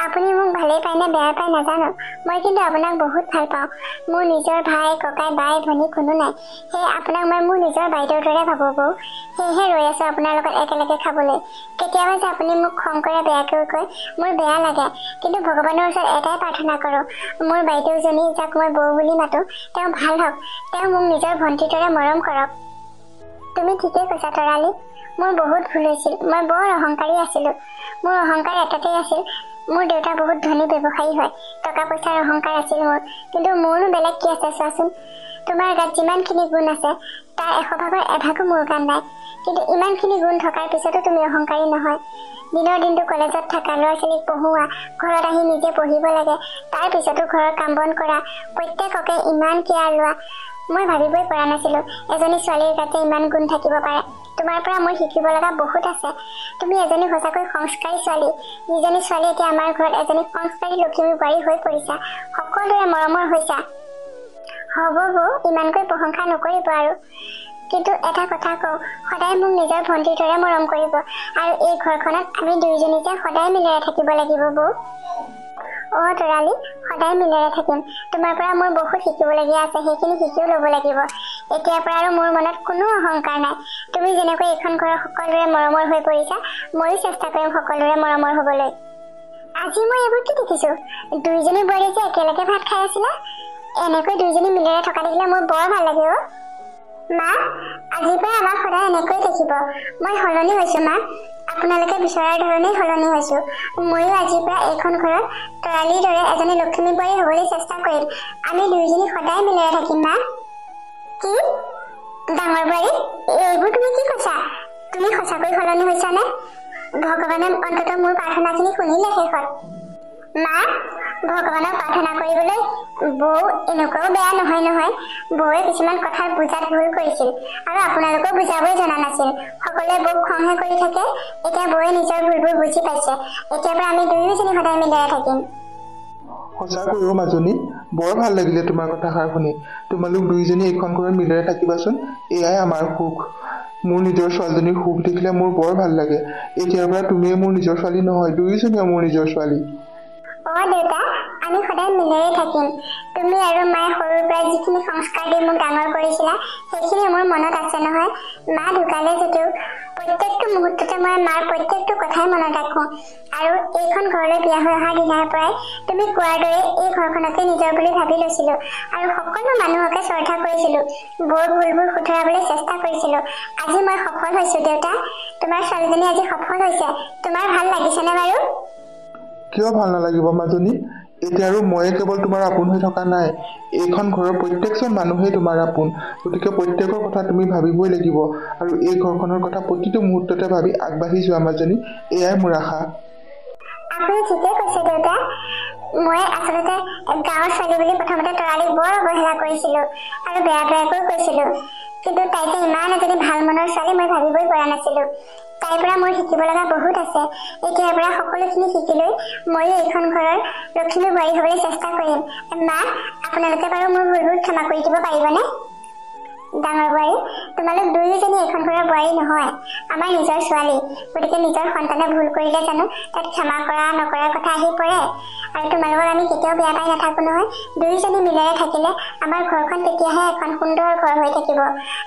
আপুনি মোক ভালেই পায় নে বেয়া পায় নাজানো মই কিন্তু আপোনাক বহুত ভাল পাওঁ মোৰ নিজৰ ভাই ককাই বাই ভনী কোনো নাই সেয়ে আপোনাক মই মোৰ নিজৰ বাইদেউৰ দৰে ভাবোঁ বৌ সেয়েহে ৰৈ আছোঁ আপোনাৰ লগত একেলগে খাবলৈ কেতিয়াবা যে আপুনি মোক খং কৰে বেয়াকৈ কয় মোৰ বেয়া লাগে কিন্তু ভগৱানৰ ওচৰত এটাই প্ৰাৰ্থনা কৰোঁ মোৰ বাইদেউজনী যাক মই বৌ বুলি মাতোঁ তেওঁ ভাল হওক তেওঁ মোক নিজৰ ভণ্টিৰ দৰে মৰম কৰক তুমি ঠিকেই কৈছা তৰালি মোৰ বহুত ভুল হৈছিল মই বৰ অহংকাৰী আছিলোঁ মোৰ অহংকাৰ এটাতেই আছিল মোৰ দেউতা বহুত ধনী ব্যৱসায়ী হয় টকা পইচাৰ অহংকাৰ আছিল মোৰ কিন্তু মোৰনো বেলেগ কি আছে চোৱাচোন তোমাৰ গাত যিমানখিনি গুণ আছে তাৰ 100 এভাগো মোৰ গাত নাই কিন্তু ইমানখিনি গুণ থকাৰ পিছতো তুমি অহংকাৰী নহয় দিনৰ দিনটো কলেজত থকা ল'ৰা ছোৱালীক পঢ়োৱা ঘৰত আহি নিজে পঢ়িব লাগে তাৰ পিছতো ঘৰৰ কাম বন কৰা প্ৰত্যেককে ইমান কেয়াৰ লোৱা মই ভাবিবই পৰা নাছিলোঁ এজনী ছোৱালীৰ গাতে ইমান গুণ থাকিব পাৰে তোমাৰ পৰা মই শিকিব লগা বহুত আছে তুমি এজনী সঁচাকৈ সংস্কাৰী ছোৱালী যিজনী ছোৱালী এতিয়া আমাৰ ঘৰত এজনী সংস্কাৰী লক্ষ্মী বোৱাৰী হৈ পৰিছা সকলোৰে মৰমৰ হৈছা হ'ব বৌ ইমানকৈ প্ৰশংসা নকৰিব আৰু কিন্তু এটা কথা কওঁ সদায় মোক নিজৰ ভণ্টিৰ দৰে মৰম কৰিব আৰু এই ঘৰখনত আমি দুয়োজনী যে সদায় মিলেৰে থাকিব লাগিব বৌ অঁ তৰালি সদায় মিলেৰে থাকিম তোমাৰ পৰা মোৰ বহুত শিকিবলগীয়া আছে সেইখিনি শিকিও ল'ব লাগিব এতিয়াৰ পৰা আৰু মোৰ মনত কোনো অহংকাৰ নাই তুমি যেনেকৈ এইখন ঘৰৰ সকলোৰে মৰমৰ হৈ পৰিছা ময়ো চেষ্টা কৰিম সকলোৰে মৰমৰ হ'বলৈ আজি মই এইবোৰ কি দেখিছোঁ দুইজনী বোৱাৰী যে একেলগে ভাত খাই আছিলা এনেকৈ দুইজনী মিলেৰে থকা দেখিলে মোৰ বৰ ভাল লাগে অ' মা আজিৰ পৰা আমাক সদায় এনেকৈ দেখিব মই সলনি হৈছোঁ মা আপোনালোকে বিচৰাৰ ধৰণেই সলনি হৈছো। ময়ো আজিৰ পৰা এইখন ঘৰত তৰালিৰ দৰে এজনী লক্ষ্মী বোৱাৰী হ'বলৈ চেষ্টা কৰিম। আমি দুয়োজনী সদায় মিলাই থাকিম। মা কি ডাঙৰ বোৱাৰী, এইবোৰ তুমি কি কৈছা? তুমি সঁচাকৈ সলনি হৈছানে? ভগৱানে অন্ততঃ মোৰ প্ৰাৰ্থনাখিনি শুনিলে শেষত। মা ভগৱানক প্ৰাৰ্থনা কৰিবলৈ বৌ এনেকুৱাও বেয়া নহয়। বৌৱে কিছুমান কথাত বুজাত ভুল কৰিছিল আৰু আপোনালোকক বুজাবই জনা নাছিল। সকলোৱে বৌক খংহে কৰি থাকে। এতিয়া বৌৱে নিজৰ ভুলবোৰ বুজি পাইছে। এতিয়াৰ পৰা আমি দুয়োজনী সদায় মিলাই থাকিম। সঁচাকৈ মাজনী, বৰ ভাল লাগিলে তোমাৰ কথাষাৰ শুনি। তোমালোক দুয়োজনী এইখন ঘৰত মিলাই থাকিবাচোন, এয়াই আমাৰ সুখ। মোৰ নিজৰ ছোৱালীজনীৰ সুখ দেখিলে মোৰ বৰ ভাল লাগে। এতিয়াৰ পৰা তুমিয়ে মোৰ নিজৰ ছোৱালী নহয়, দুয়োজনীয়ে মোৰ নিজৰ ছোৱালী। দেউতা, আমি সদায় মিলাই থাকিম। তুমি আৰু মায়ে সৰুৰ পৰা যিখিনি সংস্কাৰ দি মোক ডাঙৰ কৰিছিলা সেইখিনি মোৰ মনত আছে নহয়। মা ঢুকালে যদিও প্ৰত্যেকটো মুহূৰ্ততে মই মাৰ প্ৰত্যেকটো কথাই মনত ৰাখোঁ। আৰু এইখন ঘৰলৈ বিয়া হৈ অহাৰ দিনাৰ পৰাই তুমি কোৱাৰ দৰে এই ঘৰখনকে নিজৰ বুলি ভাবি লৈছিলোঁ আৰু সকলো মানুহকে শ্ৰদ্ধা কৰিছিলোঁ। বৌৰ ভুলবোৰ শুধৰাবলৈ চেষ্টা কৰিছিলোঁ। আজি মই সফল হৈছোঁ। দেউতা, তোমাৰ ছোৱালীজনী আজি সফল হৈছে। তোমাৰ ভাল লাগিছেনে বাৰু? কিয় ভাল নালাগিব মাজনী? এতিয়া আৰু ময়ে কেৱল তোমাৰ আপোন হৈ থকা নাই, এইখন ঘৰৰ প্ৰত্যেকজন মানুহেই তোমাৰ আপোন। গতিকে প্ৰত্যেকৰ কথা তুমি ভাবিবই লাগিব আৰু এই ঘৰখনৰ কথা প্ৰতিটো মুহূৰ্ততে ভাবি আগবাঢ়ি যোৱা মাজনী, এয়াই মোৰ আশা। আপুনি ঠিকেই কৈছে দেউতা। মই আচলতে গাঁৱৰ ছোৱালী বুলি প্ৰথমতে তৰালীক বৰ অৱহেলা কৰিছিলোঁ আৰু বেয়াকৈ কৈছিলোঁ। কিন্তু তাই যে ইমান এজনী ভাল মনৰ ছোৱালী মই ভাবিবই পৰা নাছিলোঁ। তাইৰ পৰা মোৰ শিকিব লগা বহুত আছে। এতিয়াৰ পৰা সকলোখিনি শিকি লৈ ময়ো এইখন ঘৰৰ লক্ষ্মী বোৱাৰী হ'বলৈ চেষ্টা কৰিম। মা, আপোনালোকে বাৰু মোৰ ভুলবোৰ ক্ষমা কৰি দিব পাৰিবনে? ডাঙৰ বোৱাৰী, তোমালোক দুয়োজনী এইখন ঘৰৰ বোৱাৰী নহয়, আমাৰ নিজৰ ছোৱালী। গতিকে নিজৰ সন্তানে ভুল কৰিলে জানো তাত ক্ষমা কৰা নকৰাৰ কথা আহি পৰে? আৰু তোমালোকক আমি কেতিয়াও বেয়া পাই নাথাকো নহয়। দুয়োজনী মিলাই থাকিলে আমাৰ ঘৰখন তেতিয়াহে এখন সুন্দৰ ঘৰ হৈ থাকিব।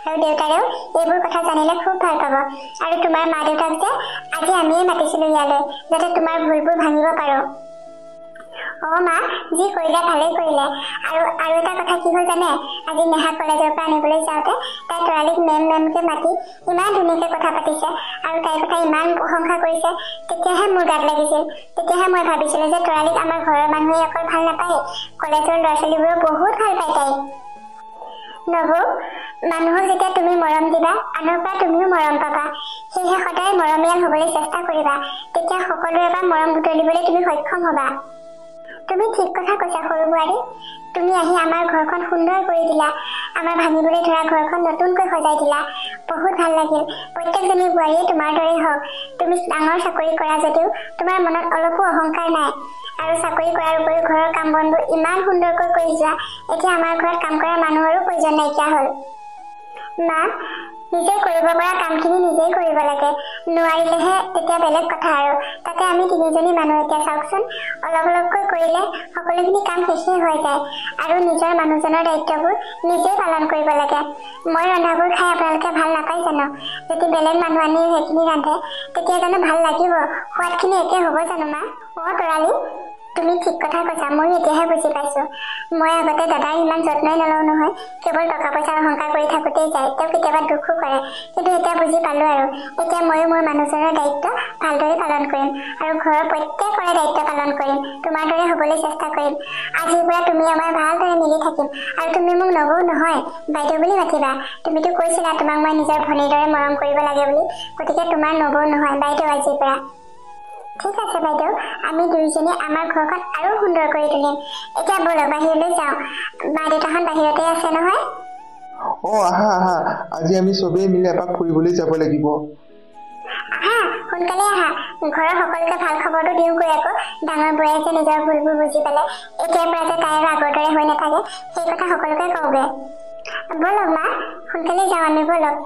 আৰু দেউতাৰেও এইবোৰ কথা জানিলে খুব ভাল পাব। আৰু তোমাৰ মা দেউতাক যে আজি আমিয়ে মাতিছিলোঁ ইয়ালৈ, যাতে তোমাৰ ভুলবোৰ ভাঙিব পাৰোঁ। মা, যি কৰিলে ভালেই কৰিলে। আৰু এটা কথা কি হ'ল জানে? আজি নেহা কলেজৰ পৰা আনিবলৈ যাওঁতে তাই তৰালীক মেমকে মাতি ইমান ধুনীয়াকৈ কথা পাতিছে আৰু তাইৰ কথা ইমান প্ৰশংসা কৰিছে। তেতিয়াহে মোৰ গাত লাগিছিল। তেতিয়াহে মই ভাবিছিলোঁ যে তৰালীক আমাৰ ঘৰৰ মানুহে অকল ভাল নাপায়, কলেজৰ ল'ৰা ছোৱালীবোৰেও বহুত ভাল পায় তাইক। নবৌ, মানুহক যেতিয়া তুমি মৰম দিবা আনৰ পৰা তুমিও মৰম পাবা। সেয়েহে সদায় মৰমীয়াল হ'বলৈ চেষ্টা কৰিবা। তেতিয়া সকলোৰে পৰা মৰম বুটলিবলৈ তুমি সক্ষম হ'বা। তুমি ঠিক কথা কৈছা সৰু বোৱাৰী। তুমি আহি আমাৰ ঘৰখন সুন্দৰ কৰি দিলা। আমাৰ ভাঙিবলৈ ধৰা ঘৰখন নতুনকৈ সজাই দিলা। বহুত ভাল লাগিল। প্ৰত্যেকজনী বোৱাৰীয়ে তোমাৰ দৰেই হওক। তুমি ডাঙৰ চাকৰি কৰা যদিও তোমাৰ মনত অলপো অহংকাৰ নাই। আৰু চাকৰি কৰাৰ উপৰিও ঘৰৰ কাম বনবোৰ ইমান সুন্দৰকৈ কৰি যোৱা। এতিয়া আমাৰ ঘৰত কাম কৰা মানুহৰো প্ৰয়োজন নাইকিয়া হ'ল। মা, নিজে কৰিব পৰা কামখিনি নিজেই কৰিব লাগে। নোৱাৰিলেহে তেতিয়া বেলেগ কথা আৰু। তাতে আমি তিনিজনী মানুহ। এতিয়া চাওকচোন, অলপকৈ কৰিলে সকলোখিনি কাম শেষেই হৈ যায়। আৰু নিজৰ মানুহজনৰ দায়িত্ববোৰ নিজেই পালন কৰিব লাগে। মই ৰন্ধাবোৰ খাই আপোনালোকে ভাল নাপায় জানো? যদি বেলেগ মানুহ আনি সেইখিনি ৰান্ধে তেতিয়া জানো ভাল লাগিব? সোৱাদখিনি একে হ'ব জানো মা? তৰালী, তুমি ঠিক কথা কৈছা। মই এতিয়াহে বুজি পাইছোঁ। মই আগতে দাদাৰ ইমান যত্নই নলওঁ নহয়। কেৱল টকা পইচাৰ অহংকাৰ কৰি থাকোঁতেই যায়। তেওঁ কেতিয়াবা দুখো কৰে। কিন্তু এতিয়া বুজি পালোঁ আৰু। এতিয়া ময়ো মোৰ মানুহজনৰ দায়িত্ব ভালদৰে পালন কৰিম আৰু ঘৰৰ প্ৰত্যেকৰে দায়িত্ব পালন কৰিম। তোমাৰ দৰে হ'বলৈ চেষ্টা কৰিম। আজিৰ পৰা তুমি আমাৰ ভালদৰে মিলি থাকিম। আৰু তুমি মোক নবৌ নহয়, বাইদেউ বুলি মাতিবা। তুমিতো কৈছিলা তোমাক মই নিজৰ ভনীৰ দৰে মৰম কৰিব লাগে বুলি। গতিকে তোমাৰ নবৌ নহয়, বাইদেউ আজিৰ পৰা। ঠিক আছে বাইদেউ, আমি দুয়োজনী আমাৰ ঘৰখন আৰু সুন্দৰ কৰি তুলিম। এতিয়া ব'লক বাহিৰলৈ যাওঁ। মা দেউতাখন বাহিৰতে আছে নহয়। আহা আহা, আজি আমি চবেই মিলি এপাক ফুৰিবলৈ যাব লাগিব। আহা, সোনকালে আহা। ঘৰৰ সকলোকে ভাল খবৰটো দিওঁগৈ আকৌ। ডাঙৰ বোৱাৰীয়ে যে নিজৰ ভুলবোৰ বুজি পালে, এতিয়াৰ পৰা যে তাই আৰু আগৰ দৰে হৈ নাথাকে, সেই কথা সকলোকে কওঁগৈ। ব'লক মা, সোনকালে যাওঁ আমি, ব'লক।